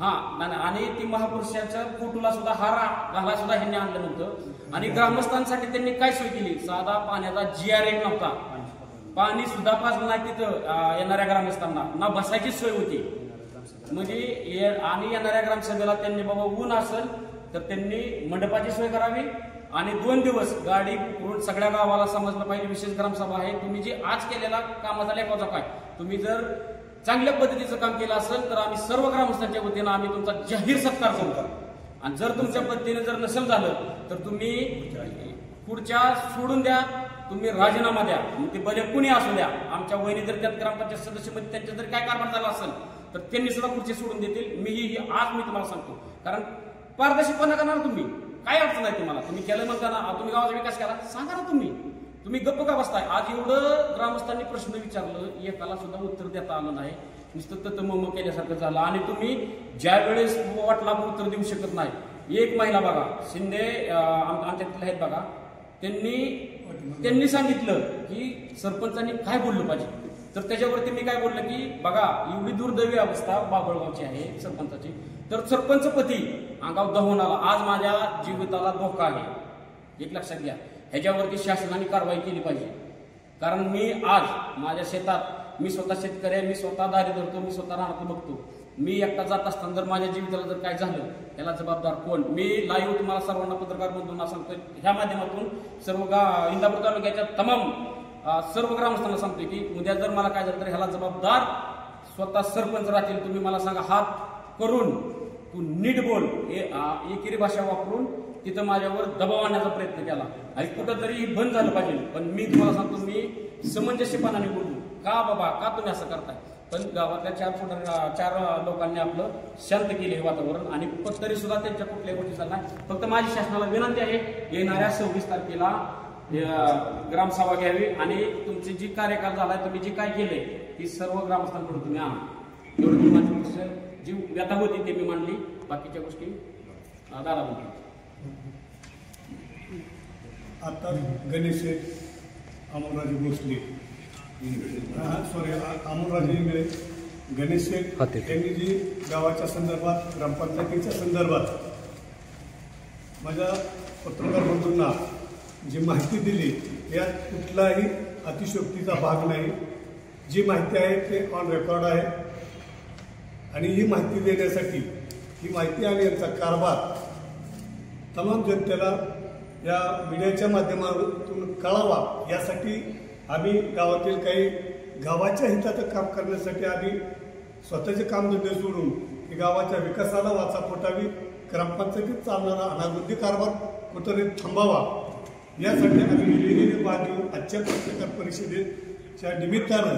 आणि ती महापुरुषाच्या फोटोला सुद्धा हार घाला सुद्धा ह्यांनी आणलं नव्हतं. आणि ग्रामस्थांसाठी त्यांनी काय सोय केली, साधा पाण्याचा GR1 नव्हता, पाणी सुद्धा पाजलं नाही तिथं येणाऱ्या ग्रामस्थांना, ना बसायची सोय होती. म्हणजे आणि येणाऱ्या ग्रामसभेला त्यांनी बाबा ऊन असेल तर त्यांनी मंडपाची सोय करावी. आणि 2 दिवस गाडी करून सगळ्या गावाला समजलं पाहिजे विशेष ग्रामसभा आहे. तुम्ही जे आज केलेला कामाचा लेखाचा काय, तुम्ही जर चांगल्या पद्धतीचं काम केलं असेल तर आम्ही सर्व ग्रामस्थांच्या वतीनं आम्ही तुमचा जाहीर सत्कार करू. आणि जर तुमच्या पद्धतीने जर नसेल झालं तर तुम्ही पुढच्या सोडून द्या, तुम्ही राजीनामा द्या. मग ते भले कुणी असू द्या, आमच्या वहिनी जर त्यात ग्रामपंचायत सदस्यमध्ये त्यांच्या जर काय कारभार झाला असेल तर त्यांनी सुद्धा खुर्ची सोडून देतील. आज मी तुम्हाला सांगतो, कारण पारदर्शकपणा करणार तुम्ही, काय अडचण आहे तुम्हाला, तुम्ही केलं म्हणताना, तुम्ही गावाचा विकास केला, सांगा ना. तुम्ही गप्प का बसताय? आज एवढं ग्रामस्थांनी प्रश्न विचारलं, एकाला सुद्धा उत्तर देता आलं नाही, नुसतं तत्मम केल्यासारखं झालं. आणि तुम्ही ज्या वेळेस वाटला उत्तर देऊ शकत नाही. एक महिला बघा, शिंदे आमच्यातल्या आहेत बघा, त्यांनी सांगितलं की सरपंचांनी काय बोललं पाहिजे, तर त्याच्यावरती मी काय बोललं की बघा, एवढी दुर्दैवी अवस्था बाबळगावची आहे सरपंचाची, तर सरपंच पती अंगावर दहून आला, आज माझ्या जीविताला धोका आहे, एक लक्षात घ्या. ह्याच्यावरती शासनाने कारवाई केली पाहिजे. कारण मी आज माझ्या शेतात, मी स्वतः शेतकरी आहे, मी स्वतः दारी धरतो, मी स्वतः राहतो बघतो, मी एकटा जात असताना जर माझ्या जीविताला जर काय झालं त्याला जबाबदार कोण? मी लाईव्ह तुम्हाला सर्वांना पत्रकार बंधूंना सांगतोय, ह्या माध्यमातून सर्व इंदापूर तालुक्याच्या तमाम सर्व ग्रामस्थांना सांगतोय की उद्या जर मला काय झालं तर ह्याला जबाबदार स्वतः सरपंच राहतील. तुम्ही मला सांगा, हात करून तू नीट बोल, एकेरी भाषा वापरून तिथं माझ्यावर दबाव आणण्याचा प्रयत्न केला आणि कुठं तरी बंद झालं पाहिजे. पण मी तुम्हाला सांगतो, मी समंजस्यपणाने बोलू. का बाबा, का तुम्ही असं करताय? पण गावातल्या चार लोकांनी आपलं शांत केले हे वातावरण आणि तरी सुद्धा त्यांच्या कुठल्याही गोष्टी चालणार. फक्त माझी शासनाला विनंती आहे, येणाऱ्या 26 तारखेला ग्रामसभा घ्यावी आणि तुमची जी कार्यकाल झालाय, तुम्ही जी काय केले ती सर्व ग्रामस्थांकडून तुम्ही आणा. एवढी माझी जी व्यथा होती ते मी मांडली. बाकीच्या गोष्टी दादा बोलतो. आता गणेश अमोलराजे भोसले, सॉरी अमोलराजे इंगळे, गणेश यांनी जी गावाच्या संदर्भात, ग्रामपंचायतीच्या संदर्भात माझ्या पत्रकार बंधूंना जी माहिती दिली यात कुठलाही अतिशयोक्तीचा भाग नाही. जी माहिती आहे ते ऑन रेकॉर्ड आहे आणि ही माहिती देण्यासाठी, ही माहिती आणि यांचा कारभार तमाम जनतेला या मीडियाच्या माध्यमातून कळावा यासाठी आम्ही गावातील काही गावाच्या हिताचं काम करण्यासाठी आम्ही स्वतःचे कामधंदे सोडून की गावाच्या विकासाला वाचा फुटावी, ग्रामपंचायतीत चालणारा अनागोंदी कारभार कुठेतरी थांबावा यासाठी आम्ही लिहिलेली बांधून आजच्या पत्रकार परिषदेच्या निमित्तानं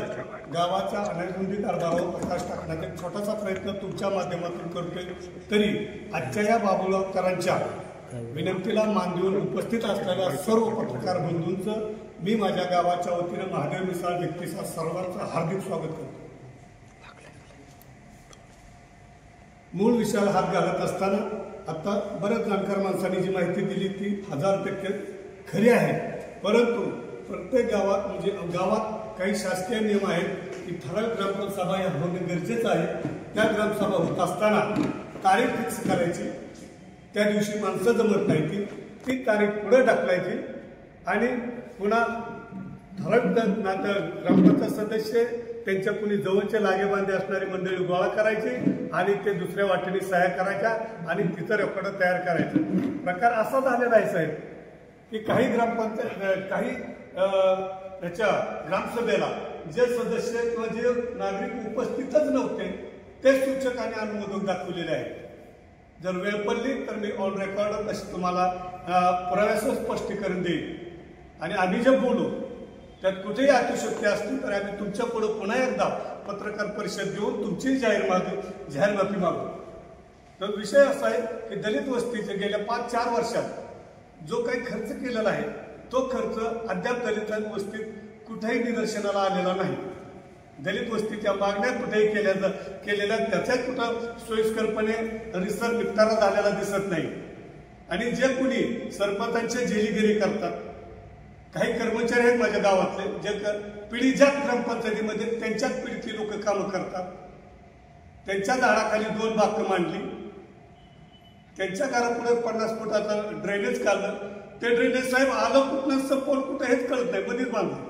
गावाच्या अनागोंदी कारभारावर प्रकाश टाकण्याचा एक छोटासा प्रयत्न तुमच्या माध्यमातून करतोय. तरी आजच्या या बाबुळकरांच्या विनंतीला मान देऊन उपस्थित असलेल्या सर्व पत्रकार बंधूंचं मी माझ्या गावाच्या वतीनं महादेव मिसाळ व्यक्तीचा सर्वांचं हार्दिक स्वागत करतो. मूळ विषयाला हात घालत असताना आता बऱ्याच जाणकार माणसांनी जी माहिती दिली ती 1000% खरी आहे. परंतु प्रत्येक गावात म्हणजे गावात काही शासकीय नियम आहेत की ठराविक ग्रामसभा या होणं गरजेचं आहे. त्या ग्रामसभा होत असताना तारीख फिक्स करायची, त्या दिवशी माणसं जमत नाही ती तारीख पुढे ढकलायची आणि पुन्हा ठराविक ग्रामपंचायत सदस्य त्यांच्या कुणी जवळचे लागेबांधे असणारी मंडळी गोळा करायची आणि ते दुसऱ्या वाटेने सह्या करायच्या आणि तिथं रेकॉर्ड तयार करायचं. प्रकार असा झालेला आहे साहेब की काही ग्रामपंचायत, काही त्याच्या ग्रामसभेला जे सदस्य किंवा जे नागरिक उपस्थितच नव्हते ते सूचक आणि अनुमोदक दाखवलेले आहेत. जर वेळ पडली तर मी ऑन रेकॉर्ड तशी तुम्हाला पुराव्यासह स्पष्टीकरण देईल आणि आम्ही जे बोलू त्यात कुठेही अतिशयोक्ती असली तर आम्ही तुमच्या पुढे पुन्हा एकदा पत्रकार परिषद देऊन तुमची जाहीर माफी मागू. तर विषय असा आहे की दलित वस्तीचे गेल्या 5-4 वर्षात जो काही खर्च केलेला आहे तो खर्च अद्याप दलित वस्तीत कुठेही निदर्शनाला आलेला नाही. दलित वस्तीच्या मागण्या कुठेही केलेल्या त्याचा कुठं सोयीस्करपणे रिसर्च निपटारा झालेला दिसत नाही. आणि जे कुणी सरपंचांच्या जेलीगिरी करतात, काही कर्मचारी आहेत माझ्या गावातले जे पिढीजात ग्रामपंचायतीमध्ये त्यांच्याच पिढीतली लोक कामं करतात. त्यांच्या झाडाखाली 2 बाकं मांडली, त्यांच्या घरापुढे 50 फुटाचं ड्रेनेज काढलं. ते ड्रेनेज साहेब आलं कुठलं सपोर्ट कुठं हेच कळत नाही, मध्येच बांधलं.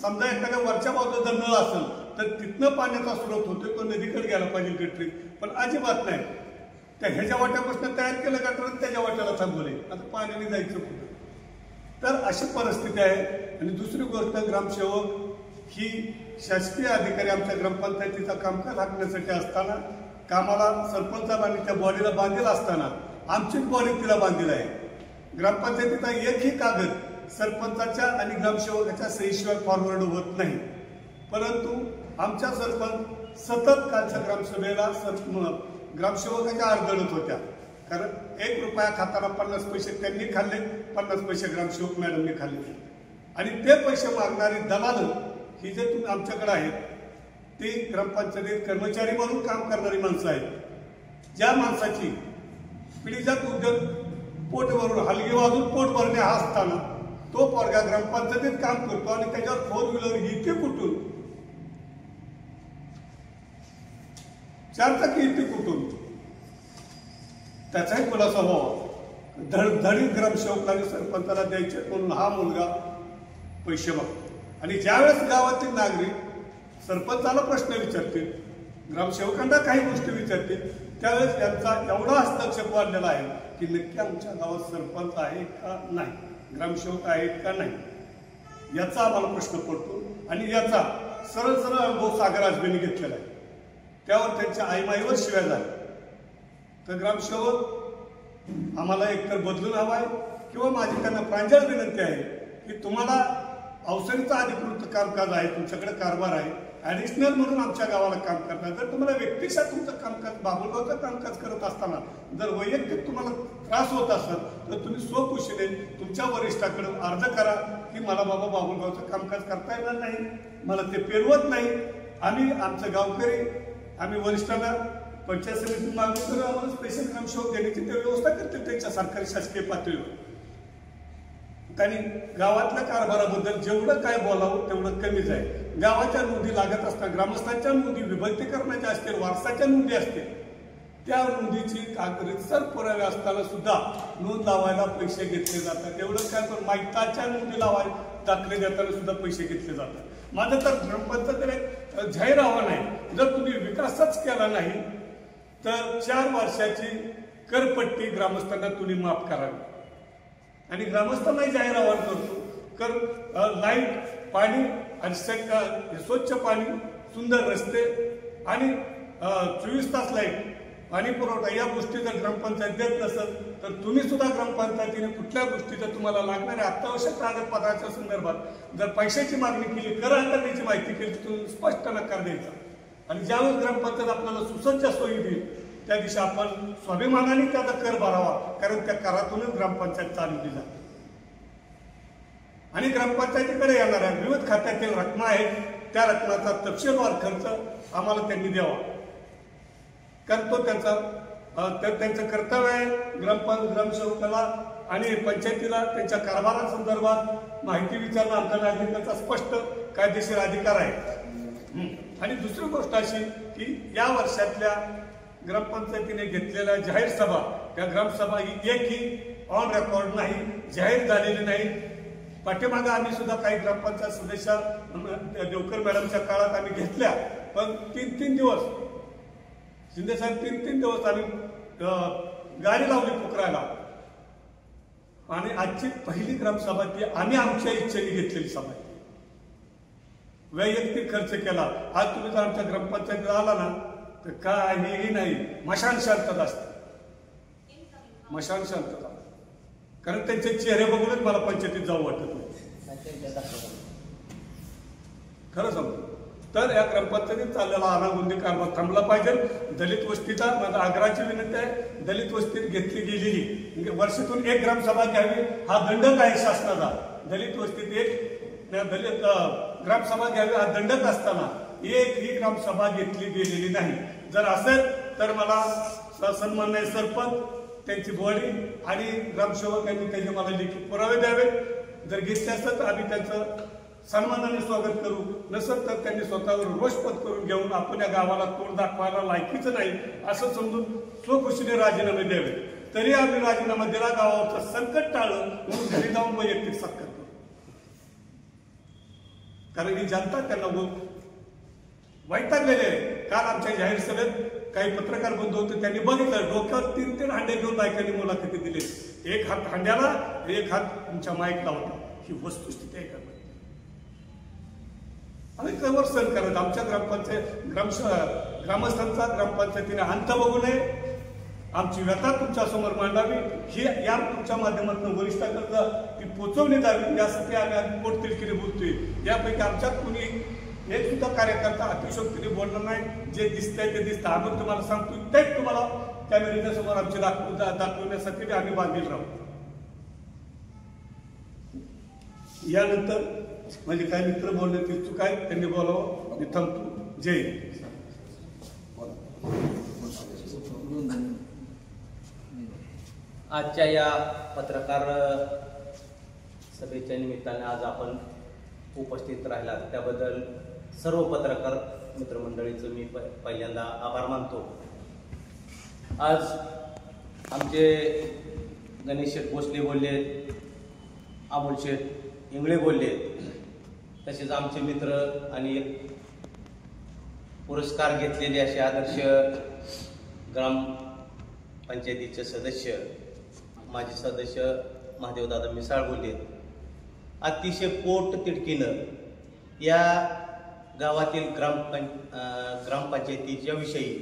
समजा एखाद्या वरच्या बाजूला जर नळ असेल तर तिथनं पाण्याचा स्रोत होतोय, तो नदीकडे गेला पाहिजे गटरीत, पण अजिबात नाही. त्या ह्याच्या वाट्यापासून तयार केलं गटर त्याच्या वाट्याला थांबवले, आता पाण्याने जायचं कुठं. तर अशी परिस्थिती आहे. आणि दुसरी गोष्ट, ग्रामसेवक ही शासकीय अधिकारी आमच्या ग्रामपंचायतीचा कामकाज हाकण्यासाठी असताना कामाला सरपंचांनी त्या बॉडीला बांधलेला असताना आमचीच बॉडी तिला बांधलेला आहे. ग्रामपंचायतीचा एकही कागद सरपंचाच्या आणि ग्रामसेवकाच्या सहीशिवाय फॉरवर्ड होत नाही. परंतु आमच्या सरपंच सतत कालच्या ग्रामसभेला ग्रामसेवकाच्या अडचणीत होत्या. कारण 1 रुपया खाताना 50 पैसे त्यांनी खाल्ले, 50 पैसे ग्रामसेवक मॅडमने खाल्ले. आणि ते पैसे मागणारी दलाल ही जे तुम्ही आमच्याकडे आहेत ती ग्रामपंचायतीत कर्मचारी म्हणून काम करणारी माणसं आहेत. ज्या माणसाची पिढीजात उद्योग पोट भरून हलगी वाजून पोट भरणे हा असताना तो पोरगा ग्रामपंचायतीत काम करतो आणि त्याच्यावर 4 व्हीलर इथे कुठून, 4 चाकी इथे कुठून, त्याचाही खुलासा व्हावा. धडधडीत ग्रामसेवकांनी सरपंचाला द्यायचे म्हणून हा मुलगा पैसे मागतो. आणि ज्यावेळेस गावातील नागरिक सरपंचाला प्रश्न विचारतील ग्रामसेवकांना काही गोष्टी विचारतील त्यावेळेस त्यांचा एवढा हस्तक्षेप वाढलेला आहे की नक्की आमच्या गावात सरपंच आहे का नाही, ग्रामसेवक आहेत का नाही, याचा आम्हाला प्रश्न पडतो. आणि याचा सरळ सरळ अनुभव सागर आजबेंनी घेतलेला आहे. त्यावर त्यांच्या आईमाईवर शिव्या झाल्या. तर ग्रामसेवक आम्हाला एकतर बदलून हवा आहे किंवा माझी त्यांना प्रांजळ विनंती आहे की तुम्हाला अवसरीचा अधिकृत कामकाज आहे, तुमच्याकडे कारभार आहे, ॲडिशनल म्हणून आमच्या गावाला काम करणार. जर तुम्हाला व्यक्तिशः तुमचं कामकाज बाबुळगावचं कामकाज करत असताना जर वैयक्तिक तुम्हाला त्रास होत असेल तर तुम्ही स्वखुशीने तुमच्या वरिष्ठाकडे अर्ज करा की मला बाबा बाबुळगावचं कामकाज करता येणार नाही, मला ते पेरवत नाही. आम्ही आमचं गावकरी आम्ही वरिष्ठांना पंचायत समितीतून मागणी करू, आम्हाला स्पेशल ग्रामसेवक देण्याची ते व्यवस्था करतील त्यांच्या सरकारी शासकीय पातळीवर. त्यांनी गावातल्या कारभाराबद्दल जेवढं काय बोलावं तेवढं कमीच आहे. गावाच्या नोंदी लागत असतात, ग्रामस्थांच्या नोंदी विभक्तीकरणाच्या असतील, वारसाच्या नोंदी असतील, त्या नोंदीची कागदीसर पुरावे असताना सुद्धा नोंद लावायला पैसे घेतले जातात. एवढं काय पण माहिताच्या नोंदी लावायला दाखले देताना सुद्धा पैसे घेतले जातात. माझं तर ग्रामपंचायत जाहीर आव्हान आहे, जर तुम्ही विकासच केला नाही तर 4 वर्षाची करपट्टी ग्रामस्थांना तुम्ही माफ करावी. आणि ग्रामस्थांनाही जाहीर आवाहन करतो कर लाईट, पाणी आणि स्वच्छ पाणी, सुंदर रस्ते आणि 24 तास लाईट, पाणी पुरवठा या गोष्टी जर ग्रामपंचायत देत नसेल तर तुम्ही सुद्धा ग्रामपंचायतीने कुठल्या गोष्टीचा तुम्हाला लागणाऱ्या अत्यावश्यक कागदपत्राच्या संदर्भात जर पैशाची मागणी केली, कर आकारण्याची माहिती केली तर तुम्ही स्पष्ट नकार द्यायचा. आणि ज्यावेळेस ग्रामपंचायत आपल्याला सुसज्ज सोयी देईल त्या दिवशी आपण स्वाभिमानाने त्याचा कर भरावा, कारण त्या करातूनच ग्रामपंचायत चालवली जाते. आणि ग्रामपंचायतीकडे येणाऱ्या विविध खात्यातील रकमा आहेत, त्या रकमाचा तपशीलवार खर्च आम्हाला त्यांनी द्यावा, कारण तो त्यांचं कर्तव्य आहे. ग्रामसेवकाला आणि पंचायतीला त्यांच्या कारभारासंदर्भात माहिती विचारणं आमच्या नागरिकांचा स्पष्ट कायदेशीर अधिकार आहे. आणि दुसरी गोष्ट अशी की या वर्षातल्या ग्रामपंचायतीने घेतलेल्या जाहीर सभा, त्या ग्रामसभा एकही ऑन रेकॉर्ड नाही, जाहीर झालेली नाही. पाठीमागं आम्ही सुद्धा काही ग्रामपंचायत सदस्य देवकर मॅडमच्या काळात आम्ही घेतल्या, पण 3-3 दिवस शिंदे साहेब 3-3 दिवस आम्ही गाडी लावली पुकरायला. आणि आजची पहिली ग्रामसभा ती आम्ही आमच्या इच्छेने घेतलेली सभा, वैयक्तिक खर्च केला. आज तुम्ही जर आमच्या ग्रामपंचायतीला आला ना तर काहीही नाही, मशान शांतता असते, मशान शांतता. कारण त्यांचे चेहरे बघूनच मला पंचायतीत जाऊ वाटत नाही, खरं सांगतो. तर या ग्रामपंचायतीत चाललेला अनागोंदी कारभार थांबला पाहिजे. दलित वस्तीचा माझा आग्रहाची विनंती आहे, दलित वस्तीत घेतली गेलेली वर्षातून 1 ग्रामसभा घ्यावी हा दंडक आहे शासनाचा. दलित वस्तीत 1 दलित ग्रामसभा घ्यावी हा दंडक असताना 1 ही ग्रामसभा घेतली गेलेली नाही. जर असेल तर मला सन्माननीय सरपंच, त्यांची बॉडी आणि ग्रामसेवक यांनी त्याचे मला लिखित पुरावे द्यावे. जर घेतले असेल तर आम्ही त्यांचं सन्मानाने स्वागत करू, नसेल तर त्यांनी स्वतःवर रोष पत्करून घेऊन आपण या गावाला तोंड दाखवायला लायकीचं नाही असं समजून स्वखुशीने राजीनामे द्यावे. तरी आम्ही राजीनामा दिला, गावाचं संकट टाळलं म्हणून घरी जाऊन वैयक्तिक सत्कार करू. कारण ही जनता त्यांना वैतागलेले आहे. काल आमच्या जाहीर सभेत काही पत्रकार बंधू होते, त्यांनी बघितलं डोक्यावर 3-3 हांडे घेऊन बायकांनी मुलाखती दिले. 1 हात हांड्याला, 1 हात तुमच्या माईकला होता. ही वस्तुस्थिती आहे. आम्ही कवर सहन करत आमच्या ग्रामस्थांचा ग्रामपंचायतीने अंत बघू नये, आमची व्यथा तुमच्या समोर मांडावी, ही या तुमच्या माध्यमातून वरिष्ठांकडे ती पोचवण्यात यावी, यासाठी आम्ही पोटतिडकीने बोलतोय. यापैकी आमच्यात कुणी एक सुद्धा कार्यकर्ता अतिशयोक्तीने बोलणार नाही. जे दिसतंय ते दिसतं. आम्ही तुम्हाला सांगतो तेच तुम्हाला कॅमेऱ्याच्या समोर आमची दाखवण्यासाठी आम्ही बांधील राहू. यानंतर म्हणजे काय मित्र बोलण्यात इच्छुक आहेत त्यांनी बोलावं. मी थांबतो. जय हिंद. आजच्या या पत्रकार सभेच्या निमित्ताने आज आपण उपस्थित राहिला त्याबद्दल सर्व पत्रकार मित्रमंडळीचं मी पहिल्यांदा आभार मानतो. आज आमचे गणेश शेठ भोसले बोलले, अमोल शेठ इंगळे बोलले, तसेच आमचे मित्र आणि पुरस्कार घेतलेले असे आदर्श ग्रामपंचायतीचे सदस्य माजी सदस्य महादेवदादा मिसाळ बोलले. अतिशय पोट तिडकीनं या गावातील ग्रामपंचायतीच्या विषयी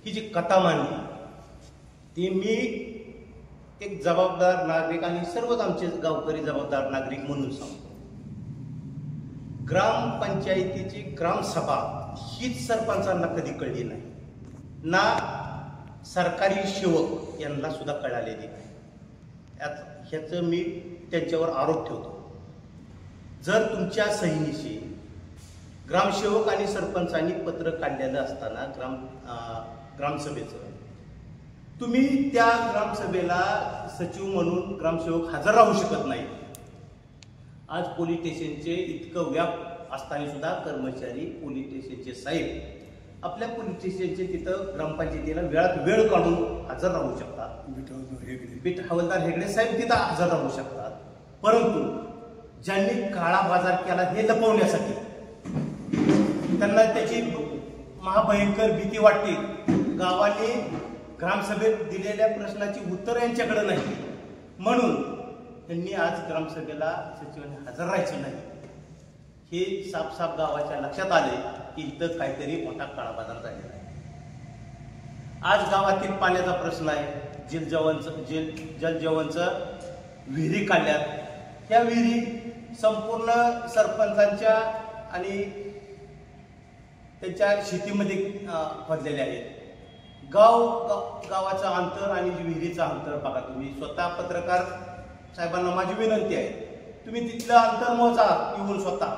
ही जी कथा मांडली ती मी एक जबाबदार नागरिक आणि सर्वच आमचे गावकरी जबाबदार नागरिक म्हणून सांगतो. ग्रामपंचायतीची ग्रामसभा हीच सरपंचांना कधी कळली नाही, ना सरकारी सेवक यांना सुद्धा कळालेली नाही. ह्याचं मी त्यांच्यावर आरोप ठेवतो. जर तुमच्या सहीनिशी ग्रामसेवक आणि सरपंचांनी पत्र काढलेलं असताना ग्रामसभेचं तुम्ही त्या ग्रामसभेला सचिव म्हणून ग्रामसेवक हजर राहू शकत नाही. आज पोलीस स्टेशनचे इतकं व्याप असताना सुद्धा कर्मचारी पोलीस स्टेशनचे साहेब आपल्या पोलीस स्टेशनचे तिथं ग्रामपंचायतीला वेळात वेळ काढून हजर राहू शकतात. बीट हवालदार हेगडे साहेब तिथं हजर राहू शकतात. परंतु ज्यांनी काळा बाजार केला हे लपवण्यासाठी त्यांना त्याची महाभयंकर भीती वाटते. गावाने ग्रामसभेत दिलेल्या प्रश्नाची उत्तर यांच्याकडे नाही म्हणून त्यांनी आज ग्रामसभेला सचिवांनी हजर राहायचं नाही. हे साफ गावाच्या लक्षात आले की इथं काहीतरी मोठा काळा बाजार झालेला आहे. आज गावातील पाण्याचा प्रश्न आहे. जलजीवनचं विहिरी काढल्यात. त्या विहिरी संपूर्ण सरपंचांच्या आणि त्यांच्या शेतीमध्ये खोदलेले आहेत. गावाचं अंतर आणि विहिरीचं अंतर बघा तुम्ही. स्वतः पत्रकार साहेबांना माझी विनंती आहे, तुम्ही तिथलं अंतर मोजा येऊन स्वतः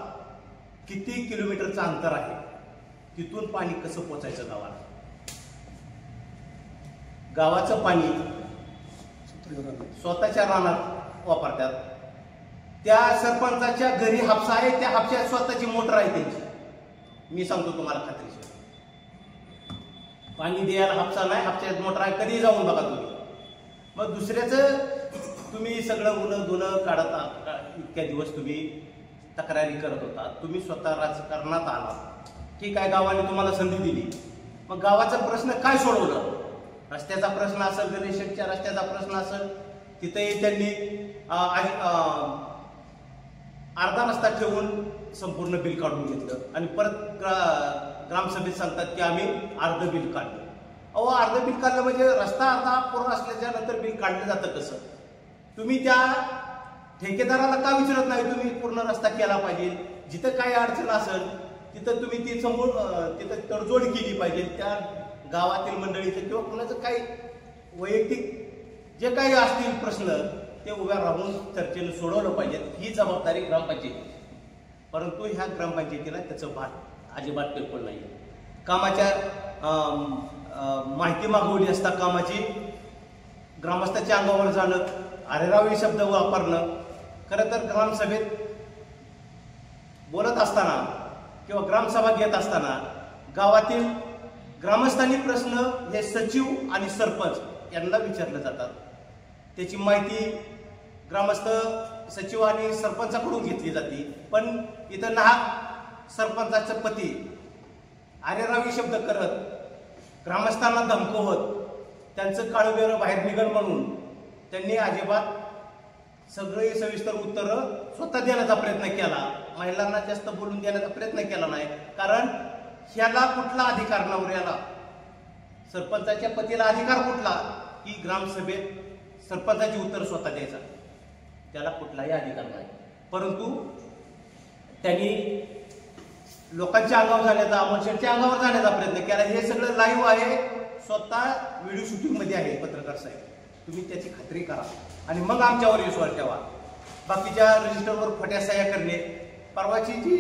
किती किलोमीटरचं अंतर आहे, तिथून पाणी कसं पोचायचं गावाला. गावाचं पाणी स्वतःच्या रानात वापरतात. त्या सरपंचाच्या घरी हापसा आहे, त्या हापशात स्वतःची मोटर आहे त्यांची. मी सांगतो तुम्हाला खात्रीशीर, पाणी द्यायला हापसा नाही, हापशात मोटर आहे. कधी जाऊन बघा तुम्ही. मग दुसऱ्याचं तुम्ही सगळं उन्ह धुणं काढत इतक्या दिवस तुम्ही तक्रारी करत होता. तुम्ही स्वतः राजकारणात आला, ठीक आहे, गावाने तुम्हाला संधी दिली. मग गावाचा प्रश्न काय सोडवलं? रस्त्याचा प्रश्न असेल, गणेशच्या रस्त्याचा प्रश्न असेल, तिथेही त्यांनी अर्धा रस्ता ठेवून संपूर्ण बिल काढून घेतलं आणि परत ग्रामसभेत सांगतात की आम्ही अर्ध बिल काढलं. अहो, अर्ध बिल काढलं म्हणजे रस्ता अर्धा पूर्ण असल्याच्या नंतर बिल काढलं जातं कसं? तुम्ही त्या ठेकेदाराला का विचारत नाही तुम्ही पूर्ण रस्ता केला पाहिजे? जिथं काही अडचण असेल तिथं तुम्ही ती समोर तिथं तडजोड केली पाहिजे. त्या गावातील मंडळीचं किंवा कुणाचं काही वैयक्तिक जे काही असतील प्रश्न ते उभ्या राहून चर्चेने सोडवलं पाहिजे. ही जबाबदारी ग्रामपंचायतीची. परंतु ह्या ग्रामपंचायतीला त्याचं भाग अजिबात बिलकुल नाही. कामाच्या माहिती मागवली असता कामाची ग्रामस्थाच्या अंगावर जाणं, अरेरावी शब्द वापरणं. खरं तर ग्रामसभेत बोलत असताना किंवा ग्रामसभा घेत असताना गावातील ग्रामस्थांनी प्रश्न हे सचिव आणि सरपंच यांना विचारले जातात. त्याची माहिती ग्रामस्थ सचिव आणि सरपंचाकडून घेतली जाते. पण इथं नाहक सरपंचाचं पती अरेरावी शब्द करत ग्रामस्थांना धमकवत त्यांचं काळवेर बाहेर निघल म्हणून त्यांनी अजिबात सगळे सविस्तर उत्तरं स्वतः देण्याचा प्रयत्न केला. महिलांना जास्त बोलून देण्याचा प्रयत्न केला नाही. कारण ह्याला कुठला अधिकार नवऱ्याला, सरपंचाच्या पतीला अधिकार कुठला की ग्रामसभेत सरपंचाची उत्तर स्वतः द्यायचा? त्याला कुठलाही अधिकार नाही. परंतु त्यांनी लोकांच्या अंगावर जाण्याचा, अमोलशेठच्या अंगावर जाण्याचा प्रयत्न केला. हे सगळं लाईव्ह आहे, स्वतः व्हिडिओ शूटिंग मध्ये आहे. पत्रकार साहेब, तुम्ही त्याची खात्री करा आणि मग आमच्यावर विश्वास ठेवा. बाकीच्या रजिस्टरवर खोट्या सह्या करणे. परवाची जी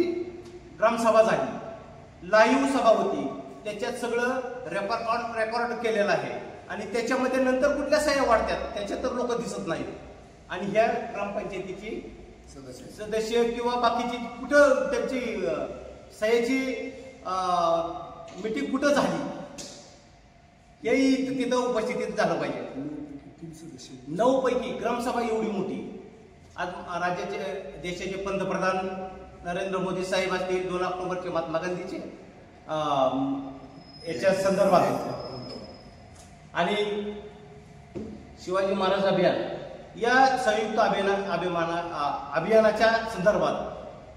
ग्रामसभा झाली, लाईव्ह सभा होती, त्याच्यात सगळं रेकॉर्ड केलेलं आहे आणि त्याच्यामध्ये नंतर कुठल्या सह्या वाढतात त्याच्यात तर लोक दिसत नाहीत. आणि ह्या ग्रामपंचायतीची सदस्य किंवा बाकीची कुठं त्यांची सह्याची मीटिंग कुठं झाली हेही तिथं उपस्थितीत झालं पाहिजे. 9 पैकी ग्रामसभा एवढी मोठी. आज राज्याचे देशाचे पंतप्रधान नरेंद्र मोदी साहेब असतील, 2 ऑक्टोबरचे महात्मा गांधीचे, याच्या संदर्भात आणि शिवाजी महाराज अभियान या संयुक्त अभियानाच्या संदर्भात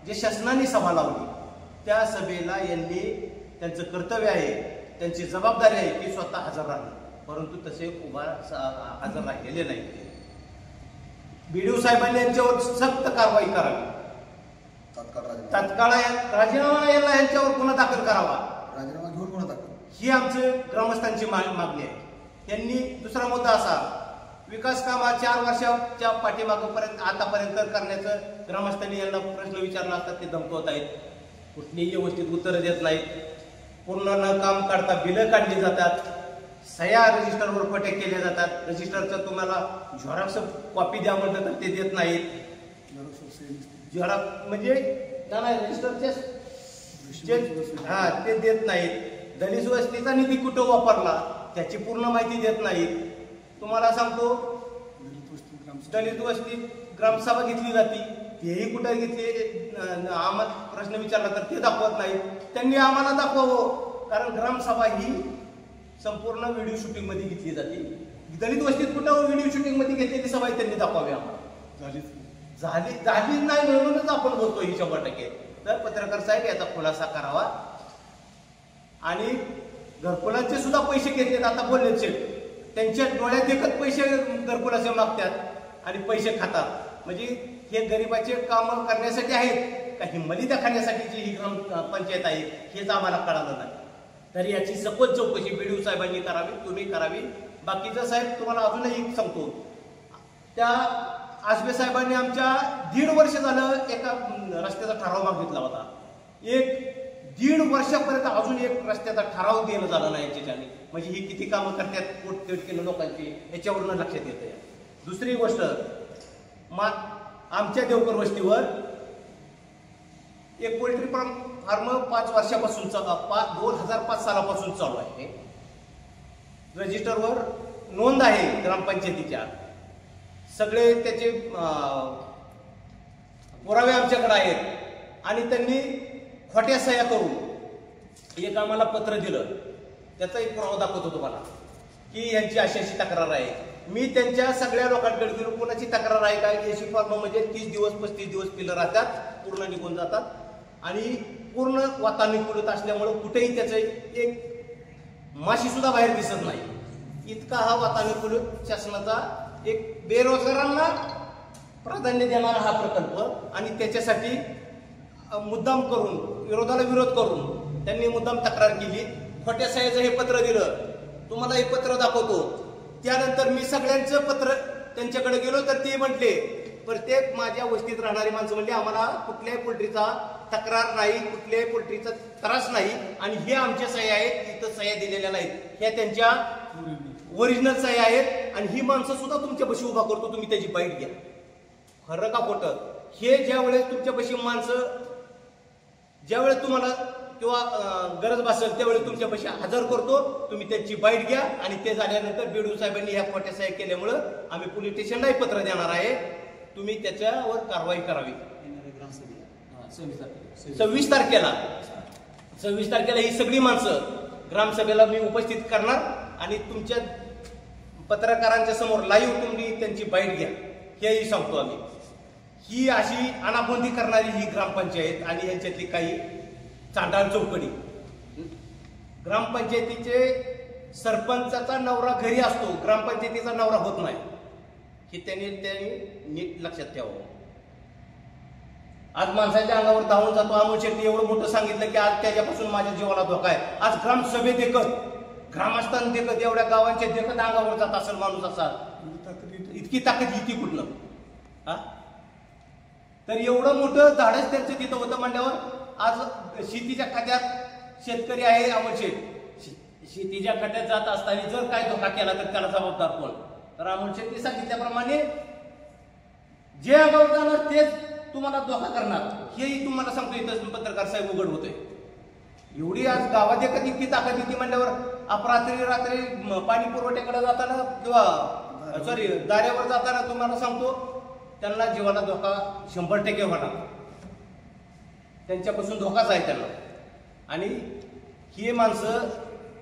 जे शासनाने सभा लावली त्या सभेला यांनी त्यांचं कर्तव्य आहे, त्यांची जबाबदारी आहे की स्वतः हजर राहणे, परंतु तसे हजर राहिलेले नाही. BDO साहेबांनी यांच्यावर सक्त कारवाई करावी, तात्काळ राजीनामा यायला यांच्यावर गुन्हा दाखल करावा, राजीनामा घेऊन गुन्हा दाखल, ही आमची ग्रामस्थांची मागणी आहे. त्यांनी दुसरा मुद्दा असा, विकास कामा 4 वर्षाच्या पाठीमागपर्यंत आतापर्यंत करण्याचं ग्रामस्थांनी यांना प्रश्न विचारला असतात, ते धमकवत आहेत, कुठलीही व्यवस्थित उत्तरं देत नाहीत, पूर्ण न काम काढता बिलं काढली जातात, सह्या रजिस्टरवर खोटे केले जातात, रजिस्टरचं तुम्हाला झेरॉक्स कॉपी द्या म्हटलं तर ते देत नाहीत, झेरॉक्स म्हणजे रजिस्टरचे ते देत नाहीत, दलित वस्तीचा निधी कुठं वापरला त्याची पूर्ण माहिती देत नाहीत. तुम्हाला सांगतो दलित वस्तीत ग्रामसभा घेतली जाते, तेही कुठं घेतली, आम्हाला प्रश्न विचारला तर ते दाखवत नाही. त्यांनी आम्हाला दाखवावं, कारण ग्रामसभा ही संपूर्ण व्हिडिओ शूटिंग मध्ये घेतली जाते. दलित वस्तीत कुठं व्हिडिओ शूटिंग मध्ये घेतलेली सभा त्यांनी दाखवावी आम्हाला. झाली नाही म्हणूनच आपण बोलतो ही 100%. तर पत्रकार साहेब याचा खुलासा करावा. आणि घरकुलांचे सुद्धा पैसे घेतलेत, आता बोलले शेठ, त्यांच्या डोळ्यात देखत पैसे घरकुलाचे मागतात आणि पैसे खातात. म्हणजे हे गरिबाचे काम करण्यासाठी आहेत का हिंमलिता खाण्यासाठीची ही ग्रामपंचायत आहे हेच आम्हाला कळालं नाही. तर याची सखोल चौकशी BDO साहेबांनी करावी, तुम्ही करावी. बाकीचं साहेब तुम्हाला अजूनही सांगतो, त्या आसबे साहेबांनी आमच्या 1.5 वर्ष झालं एका रस्त्याचा ठराव मागितला होता. 1.5 वर्षापर्यंत अजून एक रस्त्याचा ठराव देणं झाला नाही याच्याने. म्हणजे ही किती कामं करतात कोटी लोकांची, याच्यावरून लक्षात येतं. दुसरी गोष्ट, आमच्या देवकर वस्तीवर एक पोल्ट्री फार्म 5 वर्षापासून 2005 सालापासून चालू आहे. रजिस्टरवर नोंद आहे ग्रामपंचायतीच्या, सगळे त्याचे पुरावे आमच्याकडे आहेत. आणि त्यांनी खोट्या सह्या करून एक आम्हाला पत्र दिलं, त्याचा एक पुरावा दाखवतो तुम्हाला की यांची अशी तक्रार आहे. मी त्यांच्या सगळ्या लोकांकडे गेलो, कोणाची तक्रार आहे काय, एसी फॉर्म म्हणजे 30 दिवस 35 दिवस पिलं राहतात, पूर्ण निघून जातात आणि पूर्ण वातानुकूलित असल्यामुळे कुठेही त्याचं एक माशी सुद्धा बाहेर दिसत नाही. इतका हा वातानुकूलित शासनाचा एक बेरोजगारांना प्राधान्य देणारा हा प्रकल्प. आणि त्याच्यासाठी मुद्दाम करून, विरोधाला विरोध करून त्यांनी मुद्दाम तक्रार केली. खोट्या सह्याचं हे पत्र दिलं, तुम्हाला हे पत्र दाखवतो. त्यानंतर मी सगळ्यांचं पत्र त्यांच्याकडे गेलो तर ते म्हटले, प्रत्येक माझ्या वस्तीत राहणारी माणसं म्हणली आम्हाला कुठल्याही पोल्ट्रीचा तक्रार नाही, कुठल्याही पोल्ट्रीचा त्रास नाही, आणि हे आमच्या सह्या आहेत, इथं सह्या दिलेल्या नाहीत, ह्या त्यांच्या ओरिजिनल सह्या आहेत. आणि ही माणसं सुद्धा तुमच्यापाशी उभा करतो, तुम्ही त्याची बाईट घ्या. खरं का खोटं? हे ज्या वेळेस तुमच्यापाशी माणसं ज्यावेळेस तुम्हाला किंवा गरज भासेल त्यावेळेस तुमच्यापाशी हजर करतो, तुम्ही त्यांची बाईट घ्या. आणि ते झाल्यानंतर BDO साहेबांनी ह्या खोट्या सह्या केल्यामुळं आम्ही पोलीस स्टेशनलाही पत्र देणार आहे, तुम्ही त्याच्यावर कारवाई करावी. 26 तारखेला ही सगळी माणसं ग्रामसभेला मी उपस्थित करणार आणि तुमच्या पत्रकारांच्या समोर लाईव्ह तुम्ही त्यांची बाईट घ्या, हेही सांगतो आम्ही. ही अशी अनागोंदी करणारी ही ग्रामपंचायत आणि यांच्यातली काही चांडाळ चौकडी. ग्रामपंचायतीचे सरपंचाचा नवरा घरी असतो, ग्रामपंचायतीचा नवरा होत नाही, हे त्यांनी नीट लक्षात ठेवावं. आज माणसाच्या अंगावर धावून जातो. अमोल शेट्टी एवढं मोठं सांगितलं की आज त्याच्यापासून माझ्या जीवाला धोका आहे. आज ग्रामसभेत देखत, ग्रामस्थान देखत, एवढ्या गावांच्या देखत अंगावर जात असेल माणूस असा, इतकी ताकद येते कुठलं? हा, तर एवढं मोठं धाडस त्यांचं तिथं होतं म्हणल्यावर आज शेतीच्या खात्यात शेतकरी आहे अमोल शेठ, शेतीच्या खात्यात जात असताना जर काय धोका केला तर त्याला जबाबदार कोण? तर अमोल शेट्टी सांगितल्याप्रमाणे जे अंगावर जाणार तेच तुम्हाला धोका करणार, हेही तुम्हाला सांगतो. इथं पत्रकार साहेब उघड होतोय. एवढी आज गावात एकच इतकी ताकद येते म्हणल्यावर रात्री पाणी पुरवठ्याकडे जाताना किंवा दाऱ्यावर जाताना तुम्हाला सांगतो त्यांना जीवाला धोका 100% होणार, त्यांच्यापासून धोकाच आहे त्यांना. आणि ही माणसं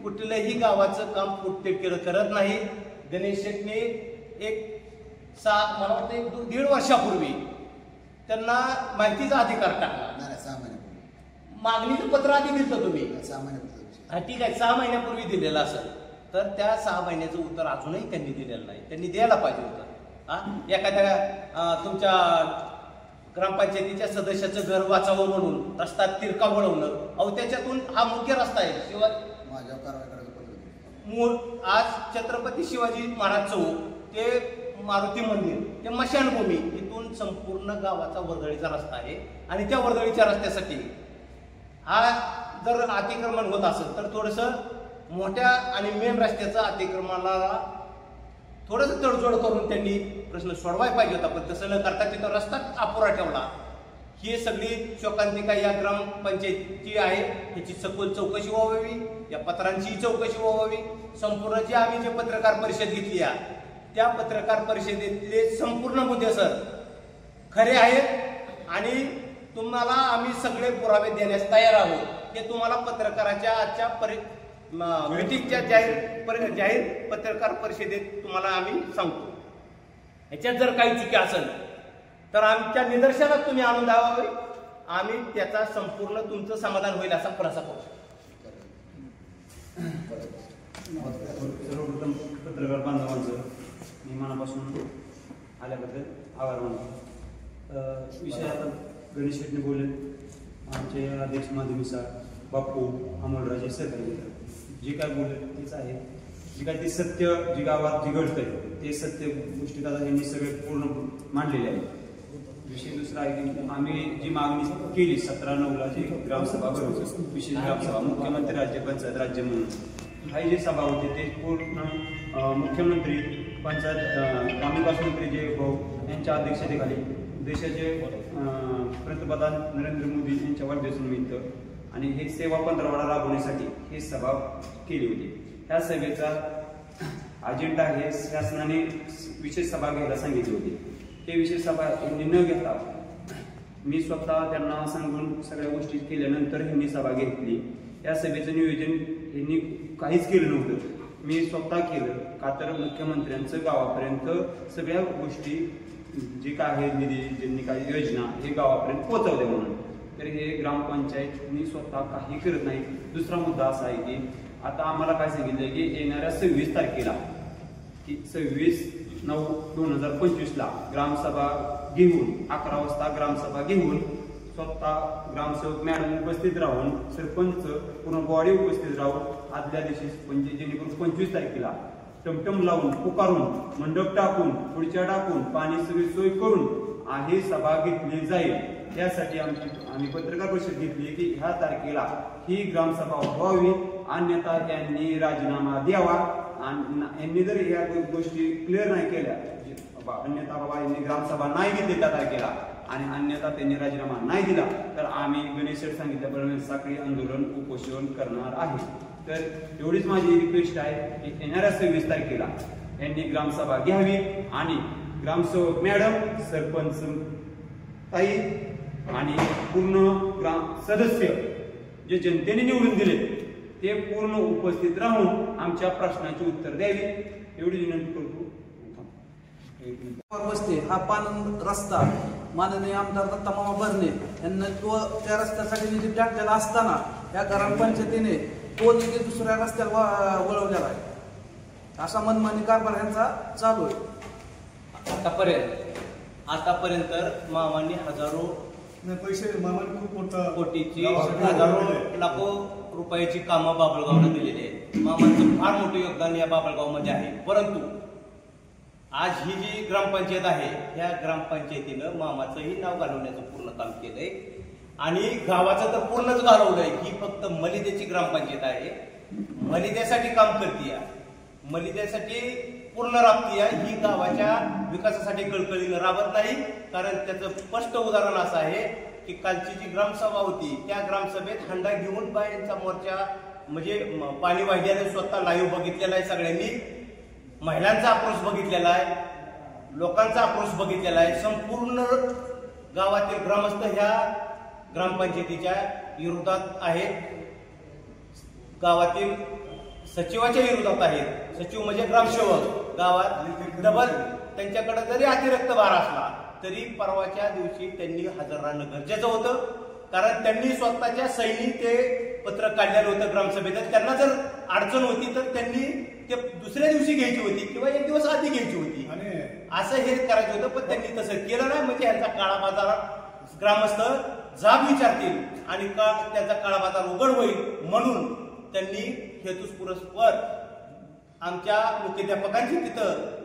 कुठल्याही गावाचं काम पुटतिडकीनं करत नाही. गणेश शेटने मला वाटतं 1.5 वर्षापूर्वी त्यांना माहितीचा अधिकार टाकला. 6 महिन्यापूर्वी मागणीचं पत्र आधी दिलं तुम्ही. 6 महिन्यापूर्वी. हा ठीक आहे, 6 महिन्यापूर्वी दिलेलं असेल तर त्या 6 महिन्याचं उत्तर अजूनही त्यांनी दिलेलं नाही. त्यांनी द्यायला पाहिजे होतं. एखाद्या तुमच्या ग्रामपंचायतीच्या सदस्याचं घर वाचावं म्हणून रस्ता तिरका वळवणं, अहो त्याच्यातून हा मुख्य रस्ता आहे. शिवाय माझ्यावर कारवाई करायचं. मूळ आज छत्रपती शिवाजी महाराज चौक ते मारुती मंदिर ते मशानभूमी इथून संपूर्ण गावाचा वर्दळीचा रस्ता आहे. आणि त्या वर्दळीच्या रस्त्यासाठी हा जर अतिक्रमण होत असेल तर थोडंसं मोठ्या आणि मेन रस्त्याचं अतिक्रमणाला थोडंसं तडजोड करून त्यांनी प्रश्न सोडवायला पाहिजे होता. पण तसं न करता तिथं रस्ता अपुरा ठेवला. ही सगळी शोकांतिका या ग्रामपंचायतीची आहे. ह्याची सखोल चौकशी व्हावी, या पत्रांची चौकशी व्हावी. संपूर्ण जे आम्ही जे पत्रकार परिषद घेतली आहे त्या पत्रकार परिषदेतले संपूर्ण मुद्दे सर खरे आहेत आणि तुम्हाला आम्ही सगळे पुरावे देण्यास तयार आहोत. ते तुम्हाला पत्रकाराच्या आजच्या मीटिंगच्या जाहीर पत्रकार परिषदेत तुम्हाला आम्ही सांगतो. ह्याच्यात जर काही चुकी असेल तर आमच्या निदर्शनात तुम्ही आणून द्यावे. आम्ही त्याचा संपूर्ण तुमचं समाधान होईल असा खुलासा करू. सर्वप्रथम पत्रकार बांधवांचं मी मनापासून आल्याबद्दल आभार मानतो. विषय आता गणेश शेट्टी बोलले, आमचे अध्यक्ष माधवी सर, बाप्पू, अमोलराजे सहकारी जे काय बोलले तेच आहे. जे काय ते सत्य जे गावात जे घडतंय ते सत्य गोष्टी दादा यांनी सगळे पूर्ण मांडलेले आहे. विषय दुसरा आहे की आम्ही जी मागणी केली 17/9ला जी ग्रामसभा भरवतो, विशेष ग्रामसभा मुख्यमंत्री राज्य पंचायत राज्य म्हणून ही जी सभा होती ते पूर्ण मुख्यमंत्री पंचायत ग्रामविकास मंत्री जे भाऊ यांच्या अध्यक्षतेखाली देशाचे पंतप्रधान नरेंद्र मोदी यांच्या वाढदिवसानिमित्त आणि हे सेवा 15 राबवण्यासाठी ही सभा केली होती. ह्या सभेचा अजेंडा हे शासनाने विशेष सभा घ्यायला सांगितली होती. ते विशेष सभा न घेता मी स्वतः त्यांना सांगून सगळ्या गोष्टी केल्यानंतर ह्यांनी सभा घेतली. या सभेचं नियोजन यांनी काहीच केलं नव्हतं. मी स्वतः केलं का तर मुख्यमंत्र्यांचं गावापर्यंत सगळ्या गोष्टी जे काय आहे निधी ज्यांनी काही योजना हे गावापर्यंत पोहोचवले म्हणून. तर हे ग्रामपंचायतनी स्वतः काही करत नाही. दुसरा मुद्दा असा आहे की आता आम्हाला काय सांगितलंय की येणाऱ्या 26 तारखेला की 26/9/2025 ग्रामसभा घेऊन 11 वाजता ग्रामसभा घेऊन स्वतः ग्रामसेवक मॅडम उपस्थित राहून सरपंच पूर्ण बॉडी उपस्थित राहून आदल्या दिवशी म्हणजे जेणेकरून 25 तारखेला टमटम लावून पुकारून मंडप टाकून खुर्च्या टाकून पाणी सगळी सोय करून ही सभा घेतली जाईल. त्यासाठी आम्ही पत्रकार परिषद घेतली की ह्या तारखेला ही ग्रामसभा व्हावी, अन्यथा यांनी राजीनामा द्यावा. आणि यांनी जर या गोष्टी क्लिअर नाही केल्या अन्यथा बाबा यांनी ग्रामसभा नाही घेतली त्या तारखेला आणि अन्यथा त्यांनी राजीनामा नाही दिला तर आम्ही गणेश शेठ सांगितल्याप्रमाणे साखळी आंदोलन उपोषण करणार आहे. तर एवढीच माझी रिक्वेस्ट आहे की येणाऱ्या 26 तारखेला यांनी ग्रामसभा घ्यावी आणि ग्रामसेवक मॅडम, सरपंच ताई आणि पूर्ण ग्राम सदस्य जे जनतेने निवडून दिले ते पूर्ण उपस्थित राहून आमच्या प्रश्नाची उत्तर द्यावी एवढी विनंती करतो. वस्ती हा पान रस्ता माननीय आमदार दत्तामामा भरणे यांना त्या रस्त्यासाठी निधी टाकलेला असताना या ग्रामपंचायतीने तो निधी दुसऱ्या रस्त्याला वळवलेला आहे. असा मनमानी कारभार यांचा चालू आहे. आतापर्यंत मामांनी हजारो पैसे मामाने खूप मोठा कोटीची हजारो लाखो रुपयाची कामं बाबळगावला दिलेली आहेत. मामांचं फार मोठं योगदान या बाबळगावमध्ये आहे. परंतु आज ही जी ग्रामपंचायत आहे ह्या ग्रामपंचायतीनं मामाचंही नाव घालवण्याचं पूर्ण काम केलंय आणि गावाचं तर पूर्णच घालवलंय. ही फक्त मलिदेची ग्रामपंचायत आहे. मलिदेसाठी काम करते, मलिदेसाठी पूर्ण राबती आहे. ही गावाच्या विकासासाठी कळकळीनं राबत नाही. कारण त्याचं स्पष्ट उदाहरण असं आहे की कालची जी ग्रामसभा होती त्या ग्रामसभेत हंडा घेऊन बायांचा मोर्चा म्हणजे पाणी वाहिल्याने स्वतः लाईव्ह बघितलेला आहे. सगळ्यांनी महिलांचा आक्रोश बघितलेला आहे, लोकांचा आक्रोश बघितलेला आहे. संपूर्ण गावातील ग्रामस्थ ह्या ग्रामपंचायतीच्या विरोधात आहेत. गावातील सचिवाच्या विरोधात आहेत. सचिव म्हणजे ग्रामसेवक. गावात डबल त्यांच्याकडे जरी अतिरिक्त भार असला तरी परवाच्या दिवशी त्यांनी हजर राहणं गरजेचं होतं. कारण त्यांनी स्वतःच्या सैनी ते पत्र काढलेलं होतं ग्रामसभेत. त्यांना जर अडचण होती तर त्यांनी ते दुसऱ्या दिवशी घ्यायची होती किंवा एक दिवस आधी घ्यायची होती. असं हे करायचं होतं, पण त्यांनी तसं केलं नाही. म्हणजे यांचा काळा बाजार ग्रामस्थ जाब विचारतील आणि त्याचा काळा बाजार उघड होईल म्हणून त्यांनी हेतुपुरस्पर आमच्या मुख्याध्यापकांची तिथं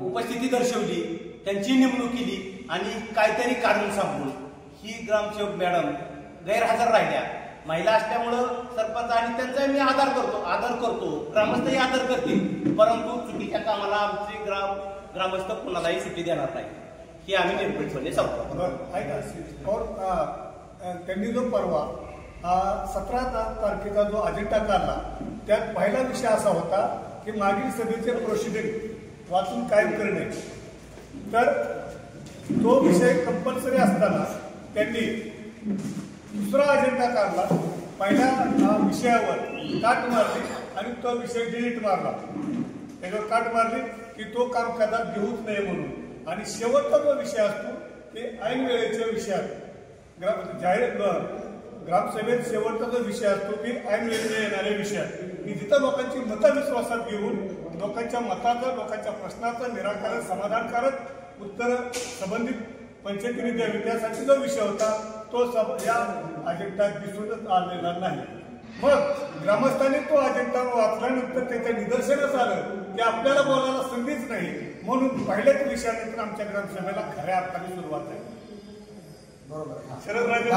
उपस्थिती दर्शवली, त्यांची नेमणूक केली आणि काहीतरी कारण सांगून ही ग्रामसेवक मॅडम गैरहजर राहिल्या. महिला असल्यामुळं सरपंच आणि त्यांचा मी आदर करतो, ग्रामस्थही आदर करतील, परंतु चुकीच्या कामाला आमचे ग्रामस्थ कुणालाही सुट्टी देणार नाही हे आम्ही निर्भीडपणे सांगतो. त्यांनी जो परवा 17 तारखेचा जो अजेंडा काढला त्यात पहिला विषय असा होता की मागील सभेचे प्रोसिडिंग वाचून कायम करणे. तर तो विषय कंपल्सरी असताना त्यांनी दुसरा अजेंडा काढला. पहिल्या विषयावर काट मारली आणि तो विषय डिलीट मारला. त्याच्यावर काट मारली की तो कामकाजात घेऊच नये म्हणून. आणि शेवटचा जो विषय असतो ते ऐन वेळेच्या विषयात ग्रामसभेत शेवटचा जो विषय असतो की ऐन वेळेला येणाऱ्या विषयात की जिथं लोकांची मतं विश्वासात घेऊन लोकांच्या मताचं, लोकांच्या प्रश्नाचं निराकरण, समाधानकारक उत्तर संबंधित पंचायतीने द्यावी त्यासाठी जो विषय होता तो या अजेंड्यात दिसूनच आलेला नाही. मग ग्रामस्थांनी तो अजेंडा वाचल्यानंतर त्याच्या निदर्शनास आलं की आपल्याला बोलायला संधीच नाही म्हणून पहिल्याच विषयानंतर आमच्या ग्रामसभेला खऱ्या अर्थाने सुरुवात झाली. शरदराजे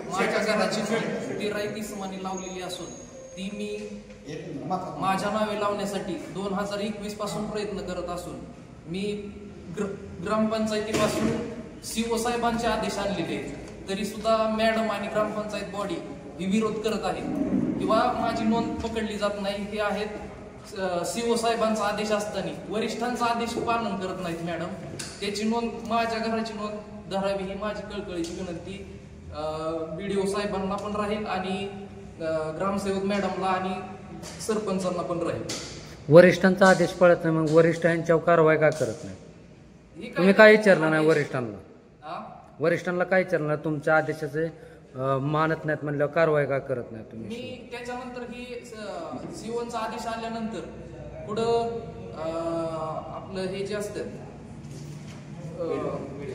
माझ्या घराची ती राईती समानी लावलेली असून ती मी माझ्या नावे लावण्यासाठी 2021 पासून प्रयत्न करत असून मी ग्रामपंचायतीपासून सीओ साहेबांचे आदेश आणलेले तरी सुद्धा मॅडम आणि ग्रामपंचायत बॉडी ही विरोध करत आहे किंवा माझी नोंद पकडली जात नाही. हे आहेत सीओ साहेबांचा आदेश असताना वरिष्ठांचा आदेश पालन करत नाहीत मॅडम. त्याची नोंद, माझ्या घराची नोंद धरावी ही माझी कळकळीची विनंती BDO साहेबांना पण राहील आणि ग्रामसेवक मॅडमला आणि सरपंचांना पण राहील. वरिष्ठांचा आदेश पळत नाही, मग वरिष्ठ यांच्यावर कारवाई का करत नाही? तुम्ही काय विचारलं नाही वरिष्ठांना? वरिष्ठांना काय विचारलं? तुमच्या आदेशाचे मानत नाहीत म्हणल्यावर कारवाई का करत नाही तुम्ही? मी त्याच्यानंतर ही सीओचा आदेश आल्यानंतर पुढं आपलं हे जे असतं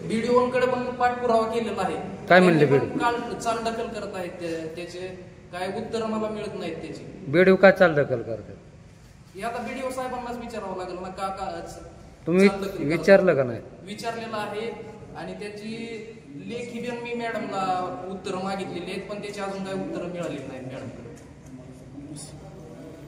BDOकडे पण पाठपुरावा केलेला आहे. काय म्हणले BDO? चालढकल करत आहेत त्याचे काय उत्तर मला मिळत नाहीत त्याची. BDO काय चालढकल करतात? हे आता BDO साहेबांनाच विचारावं लागेल ना का तुम्ही विचारलं का नाही? विचारलेलं आहे आणि त्याची लेखी मी मॅडमला उत्तर मागितलेली आहेत पण त्याची अजून काही उत्तर मिळाली नाहीत मॅडम.